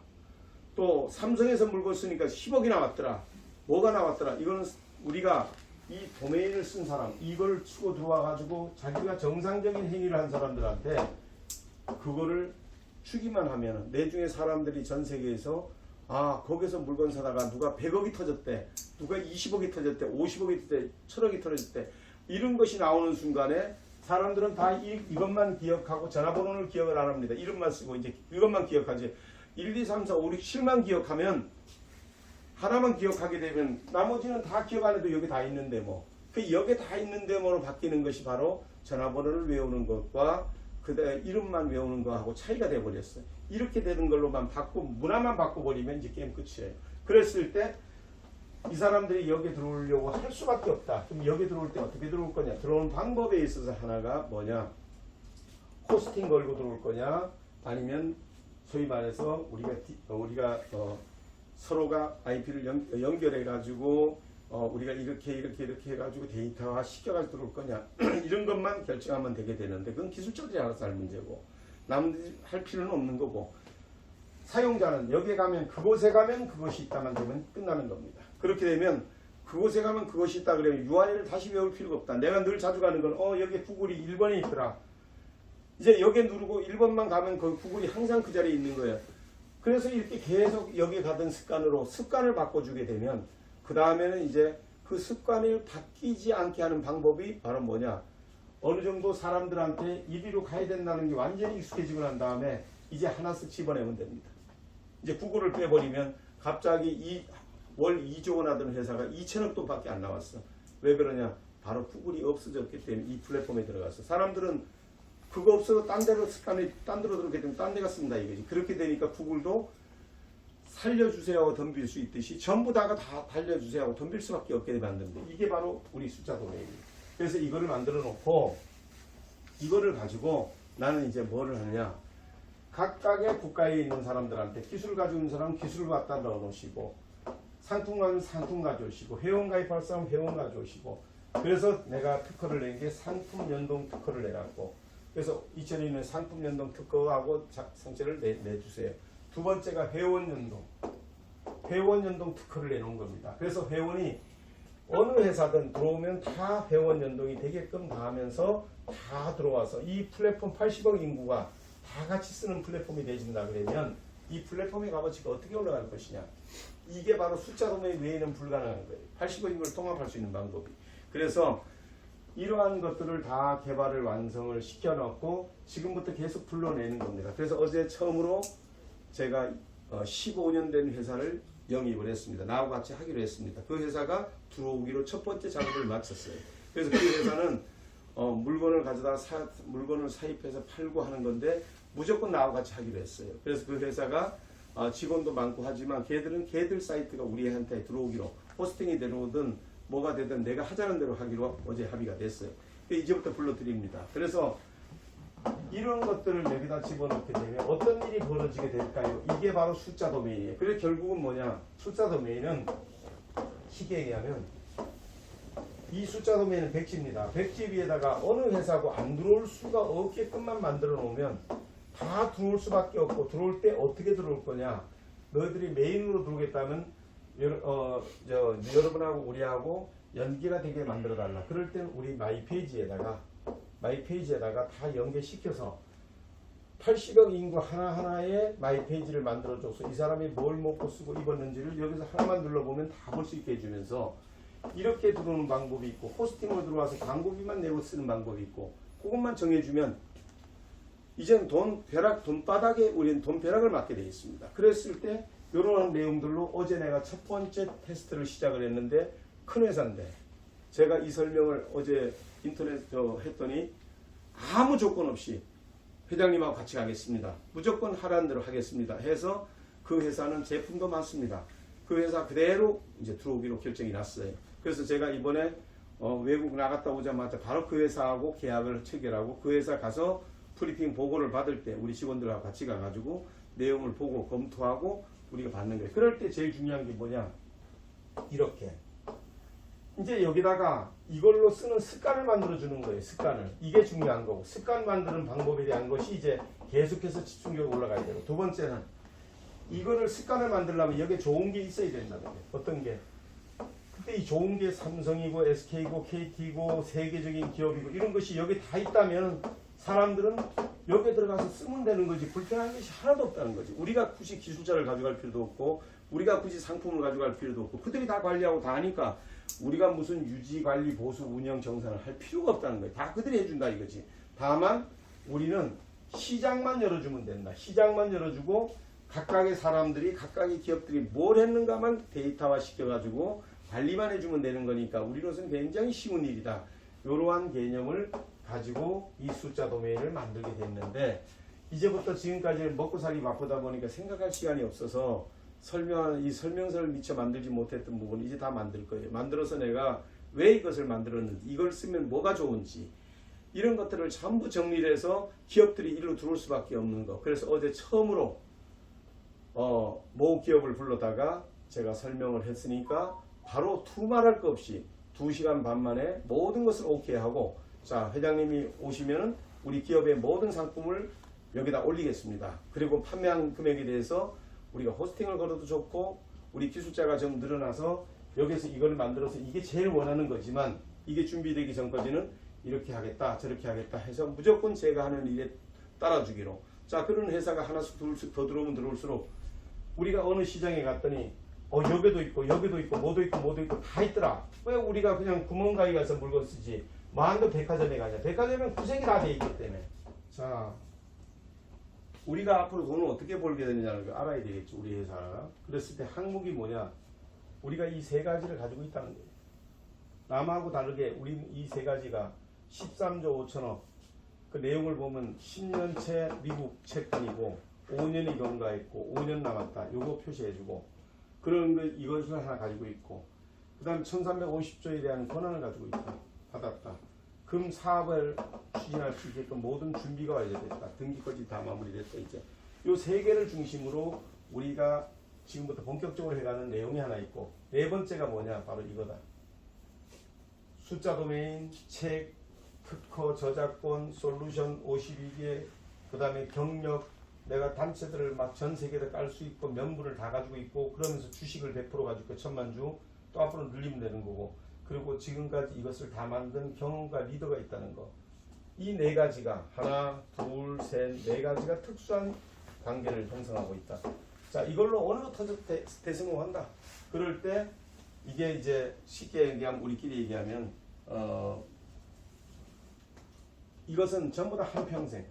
또 삼성에서 물건을 쓰니까 10억이 나왔더라. 뭐가 나왔더라. 이거는 우리가 이 도메인을 쓴 사람, 이걸 치고 들어와 가지고 자기가 정상적인 행위를 한 사람들한테 그거를 주기만 하면 내중에 사람들이 전 세계에서 아 거기서 물건 사다가 누가 100억이 터졌대, 누가 20억이 터졌대, 50억이 터졌대, 1000억이 터졌대, 이런 것이 나오는 순간에 사람들은 다 이것만 기억하고 전화번호를 기억을 안 합니다. 이름만 쓰고 이제 이것만 기억하지. 1, 2, 3, 4, 5, 6, 7만 기억하면 하나만 기억하게 되면 나머지는 다 기억 안 해도 여기 다 있는데 뭐. 그 여기 다 있는데 뭐로 바뀌는 것이 바로 전화번호를 외우는 것과 그다음에 이름만 외우는 거하고 차이가 돼 버렸어요. 이렇게 되는 걸로만 문화만 바꿔버리면 이제 게임 끝이에요. 그랬을 때 이 사람들이 여기 들어오려고 할 수밖에 없다. 그럼 여기 들어올 때 어떻게 들어올 거냐? 들어오는 방법에 있어서 하나가 뭐냐? 호스팅 걸고 들어올 거냐? 아니면 소위 말해서 우리가 서로가 IP를 연결해 가지고 우리가 이렇게 해가지고 데이터화 시켜가지고 들어올 거냐? 이런 것만 결정하면 되게 되는데 그건 기술자들이 알아서 할 문제고 남들이 할 필요는 없는 거고 사용자는 여기에 가면 그곳에 가면 그것이 있다만 되면 끝나는 겁니다. 그렇게 되면 그곳에 가면 그것이 있다 그러면 URL을 다시 외울 필요가 없다. 내가 늘 자주 가는 건 여기 구글이 1번에 있더라. 이제 여기에 누르고 1번만 가면 그 구글이 항상 그 자리에 있는 거예요. 그래서 이렇게 계속 여기 가던 습관을 바꿔주게 되면 그 다음에는 이제 그 습관을 바뀌지 않게 하는 방법이 바로 뭐냐? 어느 정도 사람들한테 이리로 가야 된다는 게 완전히 익숙해지고 난 다음에 이제 하나씩 집어내면 됩니다. 이제 구글을 빼버리면 갑자기 월 2조 원 하던 회사가 2천억 돈밖에 안 나왔어. 왜 그러냐? 바로 구글이 없어졌기 때문에 이 플랫폼에 들어갔어. 사람들은 그거 없어도 딴 데로 습관이 딴 데로 들어오게 되면 딴 데 갔습니다 이거지. 그렇게 되니까 구글도 살려주세요 하고 덤빌 수 있듯이 전부 다가 다 달려주세요 하고 덤빌 수밖에 없게 만드는데 이게 바로 우리 숫자 도메인입니다. 그래서 이거를 만들어 놓고 이거를 가지고 나는 이제 뭐를 하느냐? 각각의 국가에 있는 사람들한테 기술을 가지고 있는 사람은 기술을 갖다 넣어 놓으시고 상품 가지고 상품 가져오시고 회원 가입할 사람은 회원 가져오시고 그래서 내가 특허를 낸 게 상품 연동 특허를 내놨고 그래서 2002년에 상품 연동 특허하고 성체를 내주세요. 두 번째가 회원 연동 특허를 내놓은 겁니다. 그래서 회원이 어느 회사든 들어오면 다 회원 연동이 되게끔 다 하면서 다 들어와서 이 플랫폼 80억 인구가 다 같이 쓰는 플랫폼이 되진다 그러면 이 플랫폼의 값어치가 어떻게 올라갈 것이냐. 이게 바로 숫자 도메인 외에는 불가능한 거예요. 80억 인구를 통합할 수 있는 방법이. 그래서 이러한 것들을 다 개발을 완성을 시켜놓고 지금부터 계속 불러내는 겁니다. 그래서 어제 처음으로 제가 15년 된 회사를 영입을 했습니다. 나하고 같이 하기로 했습니다. 그 회사가 들어오기로 첫 번째 작업을 마쳤어요. 그래서 그 회사는 물건을 가져다 물건을 사입해서 팔고 하는 건데 무조건 나하고 같이 하기로 했어요. 그래서 그 회사가 직원도 많고 하지만 걔들 사이트가 우리한테 들어오기로 호스팅이 들어오든 뭐가 되든 내가 하자는 대로 하기로 어제 합의가 됐어요. 이제부터 불러드립니다. 그래서 이런 것들을 여기다 집어넣게 되면 어떤 일이 벌어지게 될까요? 이게 바로 숫자 도메인이에요. 그래서 결국은 뭐냐? 숫자 도메인은 쉽게 얘기하면 이 숫자 도메인은 100지입니다. 100지 위에다가 어느 회사고 안 들어올 수가 없게끔만 만들어 놓으면 다 들어올 수밖에 없고 들어올 때 어떻게 들어올 거냐? 너희들이 메인으로 들어오겠다면 여러분하고 우리하고 연기가 되게 만들어 달라. 그럴 때는 우리 마이 페이지에다가 다 연계시켜서 80억 인구 하나하나의 마이 페이지를 만들어줘서 이 사람이 뭘 먹고 쓰고 입었는지를 여기서 하나만 눌러보면 다 볼 수 있게 해주면서 이렇게 들어오는 방법이 있고 호스팅으로 들어와서 광고비만 내고 쓰는 방법이 있고 그것만 정해주면 이젠 돈바닥에 우리는 돈벼락을 맞게 되어 있습니다. 그랬을 때 이런 내용들로 어제 내가 첫 번째 테스트를 시작을 했는데 큰 회사인데 제가 이 설명을 어제 인터넷 했더니 아무 조건 없이 회장님하고 같이 가겠습니다. 무조건 하라는 대로 하겠습니다. 해서 그 회사는 제품도 많습니다. 그 회사 그대로 이제 들어오기로 결정이 났어요. 그래서 제가 이번에 외국 나갔다 오자마자 바로 그 회사하고 계약을 체결하고 그 회사 가서 브리핑 보고를 받을 때 우리 직원들하고 같이 가가지고 내용을 보고 검토하고 우리가 받는 거예요. 그럴 때 제일 중요한 게 뭐냐? 이렇게 이제 여기다가 이걸로 쓰는 습관을 만들어 주는 거예요. 습관을. 이게 중요한 거고, 습관 만드는 방법에 대한 것이 이제 계속해서 집중력이 올라가야 되고, 두 번째는 이거를 습관을 만들려면 여기에 좋은 게 있어야 된다는 거예요. 어떤 게? 그때 이 좋은 게 삼성이고 SK고 KT고 세계적인 기업이고 이런 것이 여기 다 있다면 사람들은 여기에 들어가서 쓰면 되는 거지, 불편한 것이 하나도 없다는 거지. 우리가 굳이 기술자를 가져갈 필요도 없고, 우리가 굳이 상품을 가져갈 필요도 없고, 그들이 다 관리하고 다 하니까 우리가 무슨 유지, 관리, 보수, 운영, 정산을 할 필요가 없다는 거예요. 다 그들이 해준다 이거지. 다만 우리는 시장만 열어주면 된다. 시장만 열어주고 각각의 사람들이, 각각의 기업들이 뭘 했는가만 데이터화 시켜가지고 관리만 해주면 되는 거니까 우리로서는 굉장히 쉬운 일이다. 이러한 개념을 가지고 이 숫자 도메인을 만들게 됐는데, 이제부터 지금까지 먹고 살기 바쁘다 보니까 생각할 시간이 없어서 이 설명서를 미처 만들지 못했던 부분 이제 다 만들 거예요. 만들어서 내가 왜 이것을 만들었는지, 이걸 쓰면 뭐가 좋은지, 이런 것들을 전부 정리를 해서 기업들이 일로 들어올 수밖에 없는 거. 그래서 어제 처음으로 모 기업을 불러다가 제가 설명을 했으니까 바로 두말할 거 없이 2시간 반 만에 모든 것을 오케이 하고, 자, 회장님이 오시면은 우리 기업의 모든 상품을 여기다 올리겠습니다. 그리고 판매한 금액에 대해서 우리가 호스팅을 걸어도 좋고, 우리 기술자가 좀 늘어나서 여기서 이걸 만들어서 이게 제일 원하는 거지만 이게 준비되기 전까지는 이렇게 하겠다 저렇게 하겠다 해서 무조건 제가 하는 일에 따라주기로. 자, 그런 회사가 하나씩 둘씩 더 들어오면 들어올수록 우리가 어느 시장에 갔더니 여기도 있고 여기도 있고 뭐도 있고 뭐도 있고 다 있더라. 왜 우리가 그냥 구멍가게 가서 물건 쓰지? 만도 백화점에 가냐? 백화점은 구색이 다 돼 있기 때문에. 자, 우리가 앞으로 돈을 어떻게 벌게 되느냐는 걸 알아야 되겠죠, 우리 회사가. 그랬을 때 항목이 뭐냐? 우리가 이 세 가지를 가지고 있다는 거예요. 남하고 다르게 우리는 이 세 가지가 13조 5천억, 그 내용을 보면 10년채 미국 채권이고 5년이 경과했고 5년 남았다. 요거 표시해주고, 그런 거 이것을 하나 가지고 있고, 그 다음에 1350조에 대한 권한을 가지고 있다. 받았다. 금 사업을 추진할 수 있게끔 모든 준비가 완료됐다. 등기까지 다 마무리됐다. 이제 요 세 개를 중심으로 우리가 지금부터 본격적으로 해가는 내용이 하나 있고, 네 번째가 뭐냐? 바로 이거다. 숫자 도메인, 책, 특허, 저작권, 솔루션 52개, 그 다음에 경력, 내가 단체들을 막 전 세계에 깔 수 있고 명분을 다 가지고 있고, 그러면서 주식을 100% 가지고 1000만 주 또 앞으로 늘리면 되는 거고, 그리고 지금까지 이것을 다 만든 경험과 리더가 있다는 거. 이 네 가지가 하나, 둘, 셋, 네 가지가 특수한 관계를 형성하고 있다. 자, 이걸로 어느 터져 대성공한다. 그럴 때 이게 이제 쉽게 얘기하면, 우리끼리 얘기하면 이것은 전부 다 한평생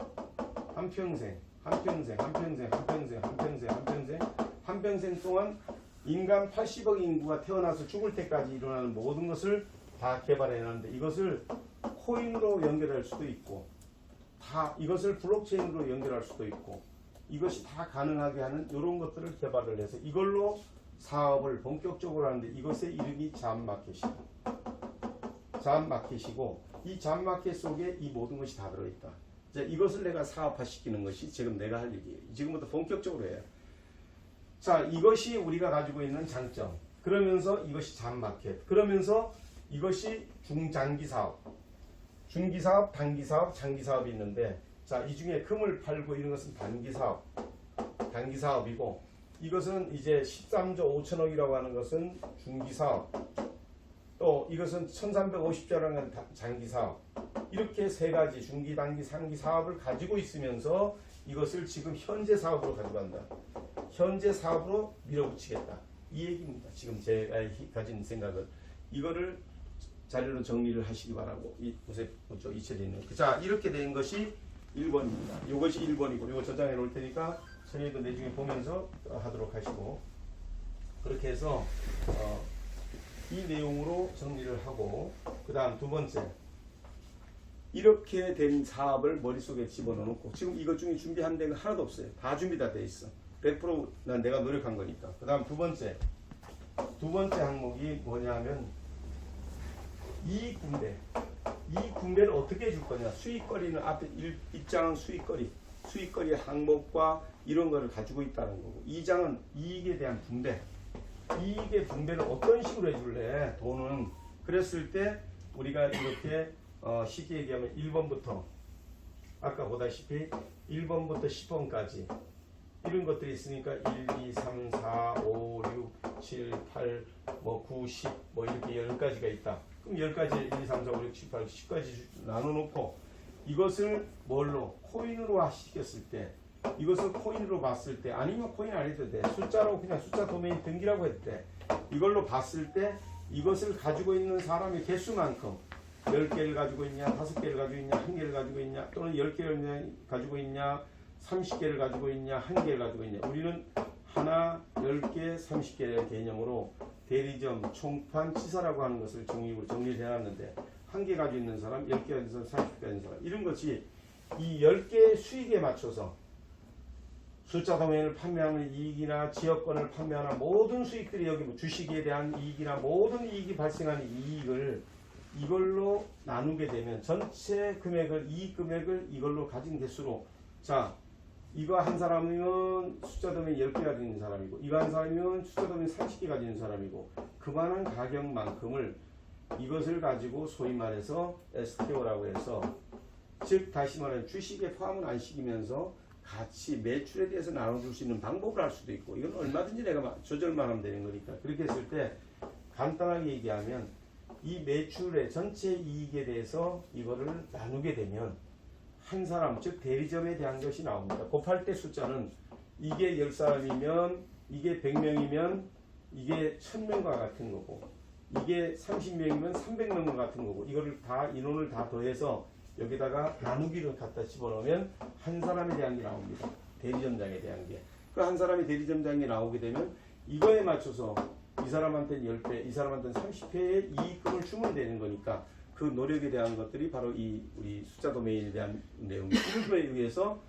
동안 인간 80억 인구가 태어나서 죽을 때까지 일어나는 모든 것을 다 개발해놨는데, 이것을 코인으로 연결할 수도 있고, 다 이것을 블록체인으로 연결할 수도 있고, 이것이 다 가능하게 하는 이런 것들을 개발을 해서 이걸로 사업을 본격적으로 하는데, 이것의 이름이 잠마켓이고, 이 잠마켓 속에 이 모든 것이 다 들어있다. 이제 이것을 내가 사업화시키는 것이 지금 내가 할 일이에요. 지금부터 본격적으로 해요. 자, 이것이 우리가 가지고 있는 장점. 그러면서 이것이 잠마켓. 그러면서 이것이 중장기사업. 중기사업, 단기사업, 장기사업이 있는데, 자, 이 중에 금을 팔고 이런 것은 단기사업이고, 이것은 이제 13조 5천억이라고 하는 것은 중기사업, 또 이것은 1350조라는 건 장기사업. 이렇게 세 가지 중기, 단기, 상기 사업을 가지고 있으면서 이것을 지금 현재 사업으로 가져간다. 현재 사업으로 밀어붙이겠다. 이 얘기입니다. 지금 제가 가진 생각을. 이거를 자료로 정리를 하시기 바라고. 요새 잊혀져 있는. 자, 이렇게 된 것이 1번입니다. 이것이 1번이고, 이거 저장해 놓을 테니까 선생님도 나중에 보면서 하도록 하시고, 그렇게 해서 이 내용으로 정리를 하고, 그 다음 두 번째, 이렇게 된 사업을 머릿속에 집어넣고, 지금 이것 중에 준비한 데가 하나도 없어요. 다 준비 다 돼 있어. 100% 난 내가 노력한 거니까. 그 다음 두 번째 항목이 뭐냐 하면 이 군배를 어떻게 해줄 거냐. 수익거리는 앞에 1장은 수익거리 항목과 이런 거를 가지고 있다는 거고, 2장은 이익에 대한 분배. 이익의 분배를 어떤 식으로 해줄래? 돈은 그랬을 때 우리가 이렇게 쉽게 얘기하면 1번부터 아까 보다시피 1번부터 10번까지 이런 것들이 있으니까 1, 2, 3, 4, 5, 6, 7, 8, 뭐 9, 10, 뭐 이렇게 10가지가 있다. 그럼 10가지 1, 2, 3, 4, 5, 6, 7, 8, 10까지 나눠놓고 이것을 뭘로? 코인으로 시켰을 때 이것을 코인으로 봤을 때 아니면 코인 안 해도 돼. 숫자로 그냥 숫자 도메인 등기라고 해도 돼. 이걸로 봤을 때 이것을 가지고 있는 사람의 개수만큼 10개를 가지고 있냐, 5개를 가지고 있냐, 1개를 가지고 있냐, 또는 10개를 가지고 있냐, 30개를 가지고 있냐, 1개를 가지고 있냐. 우리는 하나, 10개, 30개의 개념으로 대리점, 총판, 치사라고 하는 것을 정리를 해놨는데 1개 가지고 있는 사람, 10개 가지고 있는 사람, 30개 가지고 있는 사람 이런 것이 이 10개의 수익에 맞춰서 숫자 도메인을 판매하는 이익이나 지역권을 판매하는 모든 수익들이 여기 뭐 주식에 대한 이익이나 모든 이익이 발생하는 이익을 이걸로 나누게 되면 전체 금액을 이익 금액을 이걸로 가진 개수로 자 이거 한 사람이면 숫자 도메인 10개 가지고 있는 사람이고 이거 한 사람이면 숫자 도메인 30개 가지고 있는 사람이고 그만한 가격만큼을 이것을 가지고 소위 말해서 STO라고 해서 즉 다시 말하면 주식에 포함은 안 시키면서 같이 매출에 대해서 나눠줄 수 있는 방법을 할 수도 있고 이건 얼마든지 내가 조절만 하면 되는 거니까 그렇게 했을 때 간단하게 얘기하면 이 매출의 전체 이익에 대해서 이거를 나누게 되면 한 사람 즉 대리점에 대한 것이 나옵니다. 곱할 때 숫자는 이게 10사람이면 이게 100명이면 이게 1000명과 같은 거고 이게 30명이면 300명과 같은 거고 이거를 다 인원을 다 더해서 여기다가 나누기를 갖다 집어넣으면 한 사람에 대한 게 나옵니다. 대리점장에 대한 게. 그 한 사람이 대리점장에 나오게 되면 이거에 맞춰서 이 사람한테는 10배, 이 사람한테는 30배의 이익금을 주면 되는 거니까 그 노력에 대한 것들이 바로 이 우리 숫자 도메인에 대한 내용입니다. 이런 거에 의해서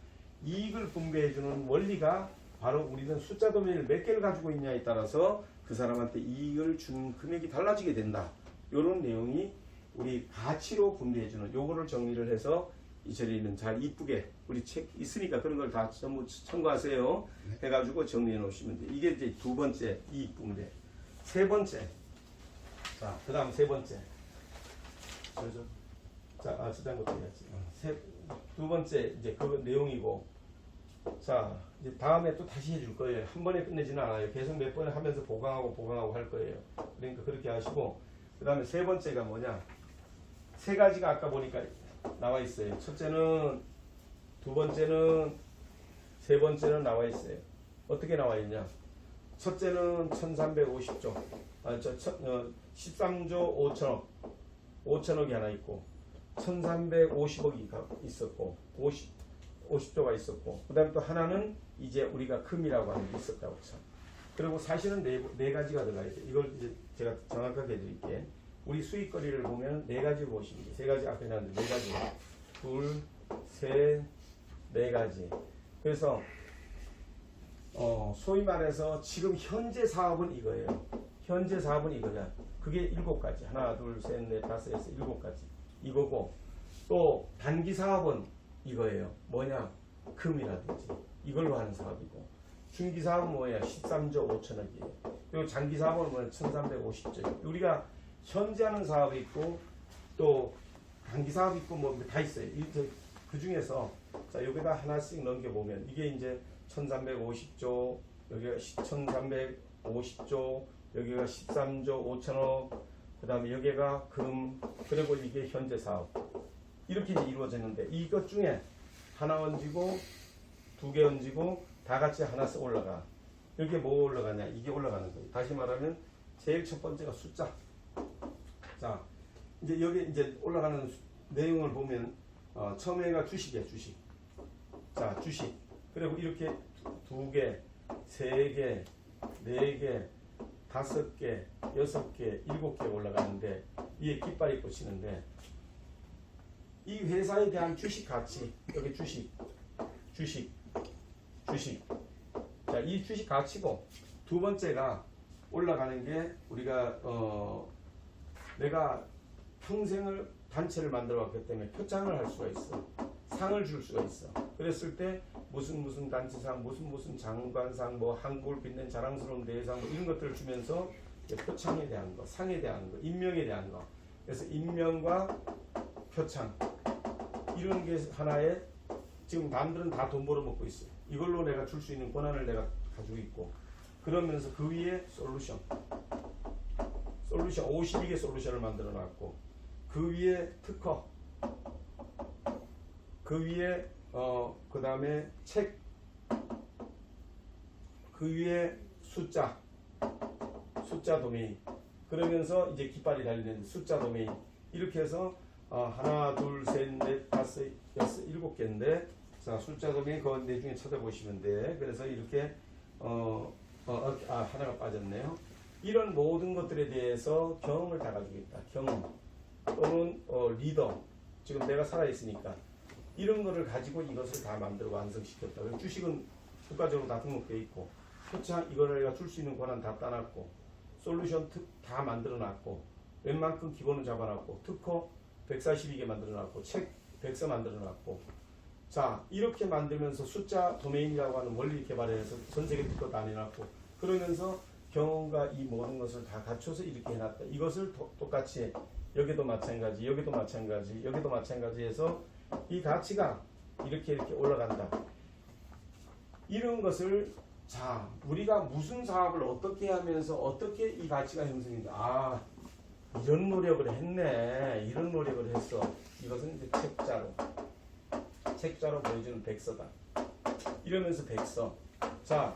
이익을 분배해주는 원리가 바로 우리는 숫자 도메인을 몇 개를 가지고 있냐에 따라서 그 사람한테 이익을 준 금액이 달라지게 된다. 이런 내용이 우리 가치로 분배해주는 요거를 정리를 해서 이 자리는 잘 이쁘게 우리 책 있으니까 그런 걸 다 전부 참고하세요. 해가지고 정리해 놓으시면 돼요. 이게 이제 두 번째 이익 분배. 세 번째. 자, 그 다음 세 번째. 자, 저장부터 해야지. 두 번째 이제 그 내용이고. 자, 이제 다음에 또 다시 해줄 거예요. 한 번에 끝내지는 않아요. 계속 몇 번 하면서 보강하고 할 거예요. 그러니까 그렇게 하시고. 그 다음에 세 번째가 뭐냐? 세 가지가 아까 보니까 나와 있어요. 첫째는, 두 번째는, 세 번째는 나와 있어요. 어떻게 나와 있냐? 첫째는 1350조, 13조 5천억, 5천억이 하나 있고, 1350억이 있었고, 50조가 있었고, 그 다음에 또 하나는 이제 우리가 금이라고 하는 게 있었다고 쳐. 그리고 사실은 네 가지가 들어가야 돼. 이걸 이제 제가 정확하게 해드릴게요. 우리 수익거리를 보면 네 가지로 보시면 돼요. 세 가지 앞에 나왔는데 네 가지. 둘, 셋, 네 가지. 그래서 소위 말해서 지금 현재 사업은 이거예요. 현재 사업은 이거냐. 그게 7가지. 하나, 둘, 셋, 넷, 다섯, 여섯, 7가지. 이거고 또 단기 사업은 이거예요. 뭐냐. 금이라든지 이걸로 하는 사업이고 중기 사업은 뭐예요? 13조 5천억이에요. 그리고 장기 사업은 뭐예요? 1350조. 우리가 현재 하는 사업이 있고 또 단기 사업이 있고 뭐 다 있어요. 그 중에서 자 여기다 하나씩 넘겨보면 이게 이제 1350조, 여기가 1350조, 여기가 13조 5천억, 그 다음에 여기가 금, 그리고 이게 현재 사업. 이렇게 이제 이루어졌는데 이것 중에 하나 얹고 두 개 얹고 다 같이 하나씩 올라가. 여기에 뭐 올라가냐? 이게 올라가는 거예요. 다시 말하면 제일 첫 번째가 숫자. 자, 이제 여기 이제 올라가는 내용을 보면 처음에가 주식이에요, 주식. 자, 주식. 그리고 이렇게 두 개, 세 개, 네 개, 5개, 6개, 7개 올라가는데 위에 깃발이 꽂히는데 이 회사에 대한 주식 가치, 여기 주식. 자, 이 주식 가치고 두 번째가 올라가는 게 우리가 내가 평생을 단체를 만들어 왔기 때문에 표창을 할 수가 있어. 상을 줄 수가 있어. 그랬을 때 무슨 단체상, 무슨 장관상, 뭐 한국을 빛낸 자랑스러운 대상 뭐 이런 것들을 주면서 표창에 대한 거, 상에 대한 거, 임명에 대한 거. 그래서 임명과 표창 이런 게 하나의 지금 남들은 다 돈 벌어먹고 있어요. 이걸로 내가 줄 수 있는 권한을 내가 가지고 있고 그러면서 그 위에 솔루션 52개 솔루션을 만들어 놨고 그 위에 특허 그 위에 그 다음에 책 그 위에 숫자 도메인 그러면서 이제 깃발이 달리는 숫자 도메인 이렇게 해서 하나 둘셋넷 다섯 여섯 일곱 개인데 자 숫자 도메인 그 내중에 찾아보시면 돼. 그래서 이렇게 하나가 빠졌네요. 이런 모든 것들에 대해서 경험을 다 가지고 있다. 경험 또는 리더 지금 내가 살아있으니까 이런 거를 가지고 이것을 다 만들어 완성시켰다. 그래서 주식은 국가적으로 다 등록되어 있고 표창 이거를 내가 줄 수 있는 권한 다 따놨고 솔루션 다 만들어놨고 웬만큼 기본은 잡아놨고 특허 142개 만들어놨고 책 100서 만들어놨고 자 이렇게 만들면서 숫자 도메인이라고 하는 원리 개발해서 전 세계 특허 다 내놨고 그러면서 경험과 이 모든 것을 다 갖춰서 이렇게 해놨다. 이것을 똑같이 여기도 마찬가지 여기도 마찬가지 여기도 마찬가지 해서 이 가치가 이렇게 올라간다. 이런 것을 자 우리가 무슨 사업을 어떻게 하면서 어떻게 이 가치가 형성된다. 이런 노력을 했네. 이런 노력을 했어. 이것은 이제 책자로 보여주는 백서다. 이러면서 백서. 자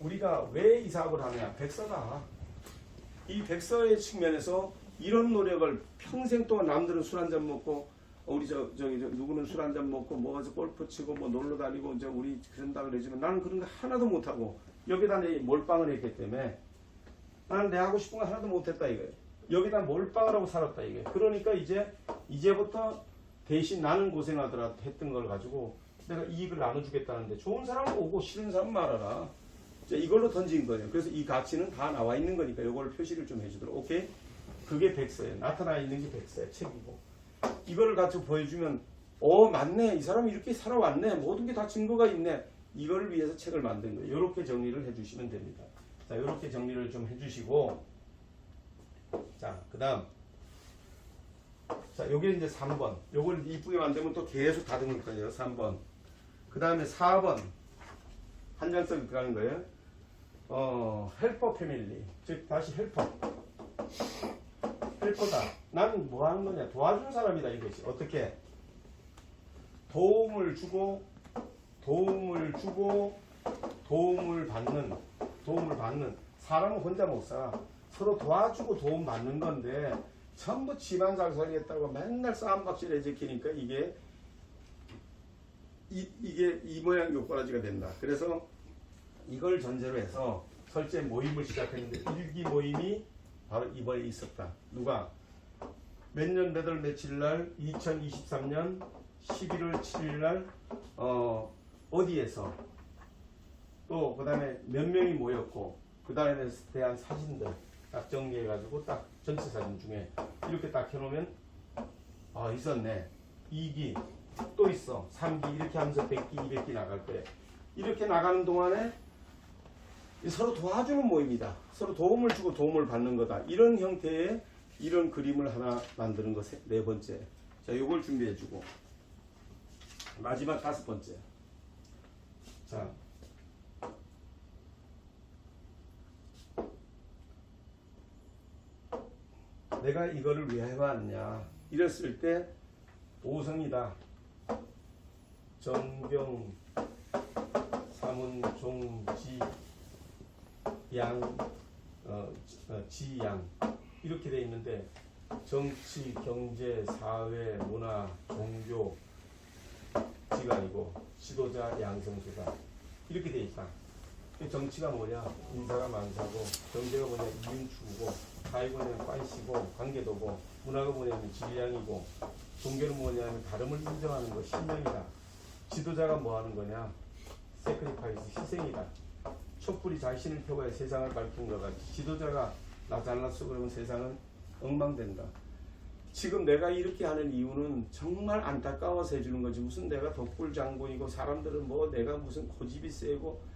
우리가 왜 이 사업을 하느냐. 백서다. 이 백서의 측면에서 이런 노력을 평생 동안 남들은 술 한잔 먹고 우리 누구는 술 한잔 먹고 뭐가서 골프 치고 뭐 놀러 다니고 이제 우리 그런다 그러지만 나는 그런 거 하나도 못하고 여기다 내 몰빵을 했기 때문에 나는 내 하고 싶은 거 하나도 못했다 이거예요. 여기다 몰빵을 하고 살았다 이게. 그러니까 이제부터 대신 나는 고생하더라 했던 걸 가지고 내가 이익을 나눠주겠다는데 좋은 사람은 오고 싫은 사람은 말아라. 이걸로 던진 거예요. 그래서 이 가치는 다 나와 있는 거니까 이걸 표시를 좀 해주도록. 오케이? 그게 백서예요. 나타나 있는 게 백서예요. 책이고. 이거를 가지고 보여주면 맞네. 이 사람이 이렇게 살아왔네. 모든 게 다 증거가 있네. 이걸 위해서 책을 만든 거예요. 이렇게 정리를 해주시면 됩니다. 자, 이렇게 정리를 좀 해주시고 자, 그 다음 자, 요게 이제 3번. 요걸 이쁘게 만들면 또 계속 다듬을 거예요. 3번. 그 다음에 4번. 한 장씩 들어가는 거예요. 헬퍼 패밀리. 즉, 다시 헬퍼다. 나는 뭐 하는 거냐? 도와주는 사람이다, 이것이. 어떻게? 도움을 주고, 도움을 받는. 사람은 혼자 못 살아. 서로 도와주고 도움 받는 건데, 전부 집안 살살이 했다고 맨날 싸움박질 해지키니까 이게 이 모양 요꼬라지가 된다. 그래서 이걸 전제로 해서 설제 모임을 시작했는데 일기 모임이 바로 이번에 있었다. 누가? 몇 년 몇 월 며칠 날 2023년 11월 7일 날 어디에서 또 그 다음에 몇 명이 모였고 그 다음에 대한 사진들 딱 정리해가지고 딱 전체 사진 중에 이렇게 딱 해놓으면 있었네. 2기 또 있어. 3기 이렇게 하면서 100기 200기 나갈 거예요. 이렇게 나가는 동안에 서로 도와주는 모임이다. 서로 도움을 주고 도움을 받는 거다. 이런 형태의 이런 그림을 하나 만드는 것 네 번째. 자, 요걸 준비해주고 마지막 5번째. 자, 내가 이거를 왜 해봤냐. 이랬을 때 5성이다. 정경, 사문, 종, 지, 양, 지양 이렇게 돼 있는데 정치, 경제, 사회, 문화, 종교 지가 아니고 지도자, 양성수다 이렇게 돼 있다. 정치가 뭐냐? 인사가 만사고, 경제가 뭐냐? 이윤추구고, 사회가 뭐냐면 관시고, 관계도고, 문화가 뭐냐면 질량이고, 종교는 뭐냐면 다름을 인정하는 거, 신명이다. 지도자가 뭐 하는 거냐? 세크리파이스, 희생이다. 촛불이 자신을 펴고야 세상을 밝힌 것 같이 지도자가 나 잘났어 그러면 세상은 엉망된다. 지금 내가 이렇게 하는 이유는 정말 안타까워서 해주는 거지. 무슨 내가 덕불장군이고 사람들은 뭐 내가 무슨 고집이 세고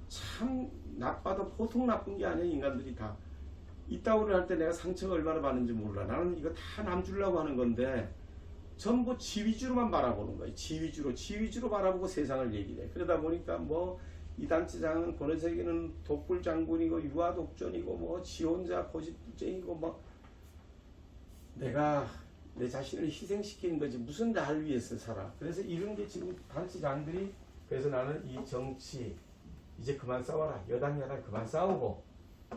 참 나빠도 보통 나쁜 게 아니야. 인간들이 다 이따구를 할 때 내가 상처가 얼마나 받는지 몰라. 나는 이거 다 남 주려고 하는 건데 전부 지 위주로만 바라보는 거예요. 지 위주로 바라보고 세상을 얘기해. 그러다 보니까 뭐 이단체장은 권은석이는 독불 장군이고 유아 독전이고 뭐 지 혼자 고집쟁이고 뭐 내가 내 자신을 희생시키는 거지 무슨 날 위해서 살아. 그래서 이런 게 지금 단체장들이 그래서 나는 이 정치 이제 그만 싸워라. 여당 그만 싸우고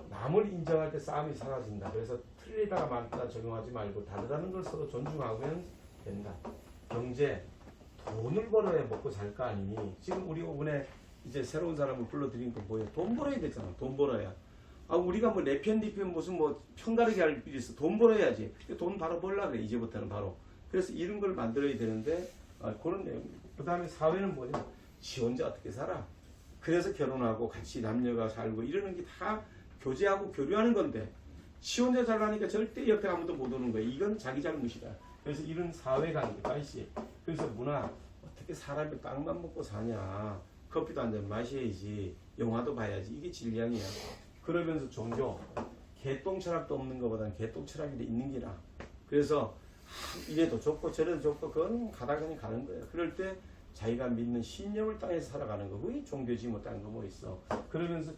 남을 인정할 때 싸움이 사라진다. 그래서 틀리다가 맞다 적용하지 말고 다르다는 걸 서로 존중하면 된다. 경제 돈을 벌어야 먹고 살 거 아니니. 지금 우리 이번에 이제 새로운 사람을 불러들인 거 뭐예요? 돈 벌어야 되잖아. 돈 벌어야. 아 우리가 뭐 내 편, 네 편 무슨 뭐 편가르기 할 필요 있어. 돈 벌어야지. 돈 바로 벌라 그래. 이제부터는 바로. 그래서 이런 걸 만들어야 되는데 그런 내용입니다. 그 다음에 사회는 뭐냐? 지 혼자 어떻게 살아? 그래서 결혼하고 같이 남녀가 살고 이러는 게 다 교제하고 교류하는 건데 지 혼자 살라니까 절대 옆에 아무도 못 오는 거예요. 이건 자기 잘못이다. 그래서 이런 사회관계, 다시 그래서 문화 어떻게 사람이 빵만 먹고 사냐? 커피도 한 잔 마셔야지, 영화도 봐야지. 이게 진리아니야. 그러면서 종교, 개똥 철학도 없는 것보다는 개똥 철학이 있는 게 나아. 그래서 이래도 좋고 저래도 좋고 그건 가다가니 가는 거예요. 그럴 때 자기가 믿는 신념을 땅에서 살아가는 거. 그게 종교지 못한 거 뭐 있어. 그러면서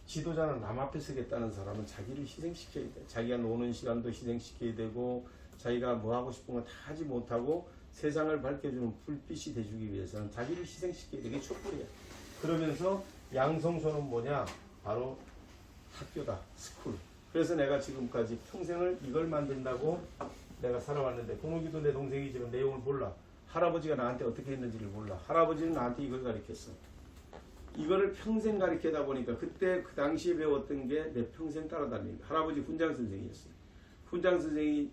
지도자는 남 앞에 서겠다는 사람은 자기를 희생시켜야 돼. 자기가 노는 시간도 희생시켜야 되고 자기가 뭐 하고 싶은 거 다 하지 못하고 세상을 밝혀주는 불빛이 돼주기 위해서는 자기를 희생시켜야 돼. 이게 촛불이야. 그러면서 양성소는 뭐냐? 바로 학교다. 스쿨. 그래서 내가 지금까지 평생을 이걸 만든다고 내가 살아왔는데 공호기도 내 동생이지만 내용을 몰라. 할아버지가 나한테 어떻게 했는지를 몰라. 할아버지는 나한테 이걸 가르쳤어. 이거를 평생 가르치다 보니까 그때 그 당시에 배웠던 게 내 평생 따라다니는 거야. 할아버지 훈장 선생이었어요. 훈장 선생이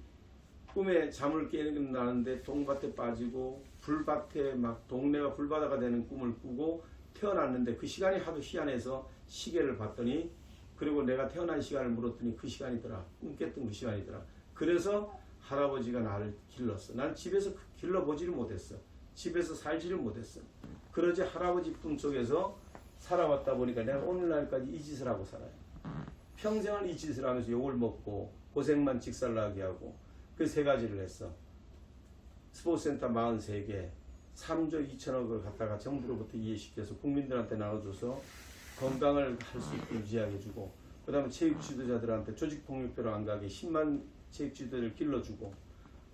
꿈에 잠을 깨는데 동밭에 빠지고 불밭에 막 동네가 불바다가 되는 꿈을 꾸고 태어났는데 그 시간이 하도 희한해서 시계를 봤더니 그리고 내가 태어난 시간을 물었더니 그 시간이더라. 꿈 깼던 그 시간이더라. 그래서 할아버지가 나를 길렀어. 난 집에서 길러보지를 못했어. 집에서 살지를 못했어. 그러지 할아버지 품속에서 살아왔다 보니까 내가 오늘날까지 이 짓을 하고 살아요. 평생을 이 짓을 하면서 욕을 먹고 고생만 직살나게 하고 그 세 가지를 했어. 스포츠센터 43개, 3조 2천억을 갖다가 정부로부터 이해시켜서 국민들한테 나눠줘서 건강을 할 수 있게 유지하게 해주고 그 다음에 체육 지도자들한테 조직폭력배로 안 가게 10만 체육 지도자를 길러주고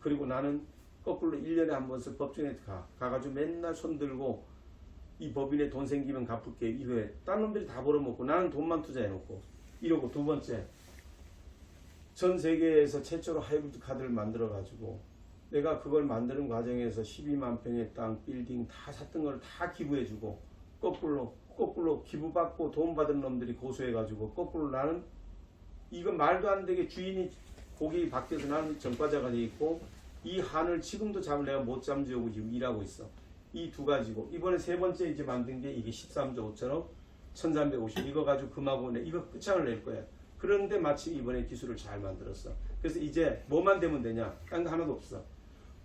그리고 나는 거꾸로 1년에 한 번씩 법정에 가가지고 맨날 손들고 이 법인에 돈 생기면 갚을게 이거에 딴 놈들이 다 벌어먹고 나는 돈만 투자해놓고 이러고 두 번째 전 세계에서 최초로 하이브리드 카드를 만들어가지고 내가 그걸 만드는 과정에서 12만 평의 땅 빌딩 다 샀던 걸 다 기부해주고 거꾸로 기부받고 돈 받은 놈들이 고소해가지고 거꾸로 나는 이거 말도 안 되게 주인이 고객이 바뀌어서 나는 전과자가 돼 있고 이 한을 지금도 잠을 내가 못 잠재우고 지금 일하고 있어. 이 두 가지고 이번에 세 번째 이제 만든 게 이게 13조 5천억 1350 이거 가지고 금하고 이거 끝장을 낼 거야. 그런데 마침 이번에 기술을 잘 만들었어. 그래서 이제 뭐만 되면 되냐? 딴 거 하나도 없어.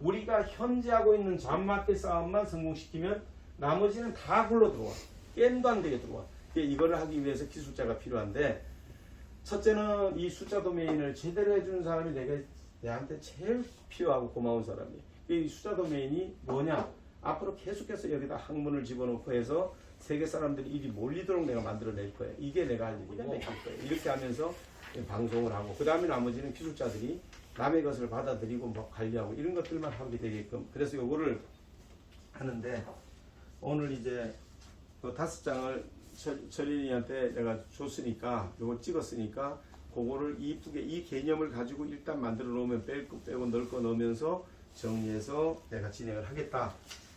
우리가 현재 하고 있는 잔맞대 싸움만 성공시키면 나머지는 다 굴러 들어와. 깸도 안 되게 들어와. 이거를 하기 위해서 기술자가 필요한데 첫째는 이 숫자 도메인을 제대로 해주는 사람이 내한테 제일 필요하고 고마운 사람이에요. 이 숫자 도메인이 뭐냐? 앞으로 계속해서 여기다 학문을 집어넣고 해서 세계 사람들이 일이 몰리도록 내가 만들어낼 거예요. 이게 내가 할 일이고 이렇게 하면서 방송을 하고 그 다음에 나머지는 기술자들이 남의 것을 받아들이고 뭐 관리하고 이런 것들만 하게 되게끔 그래서 요거를 하는데 오늘 이제 그 5장을 철인이한테 내가 줬으니까 요걸 찍었으니까 그거를 이쁘게 이 개념을 가지고 일단 만들어 놓으면 뺄 거 빼고 넣을 거 넣으면서 정리해서 내가 진행을 하겠다.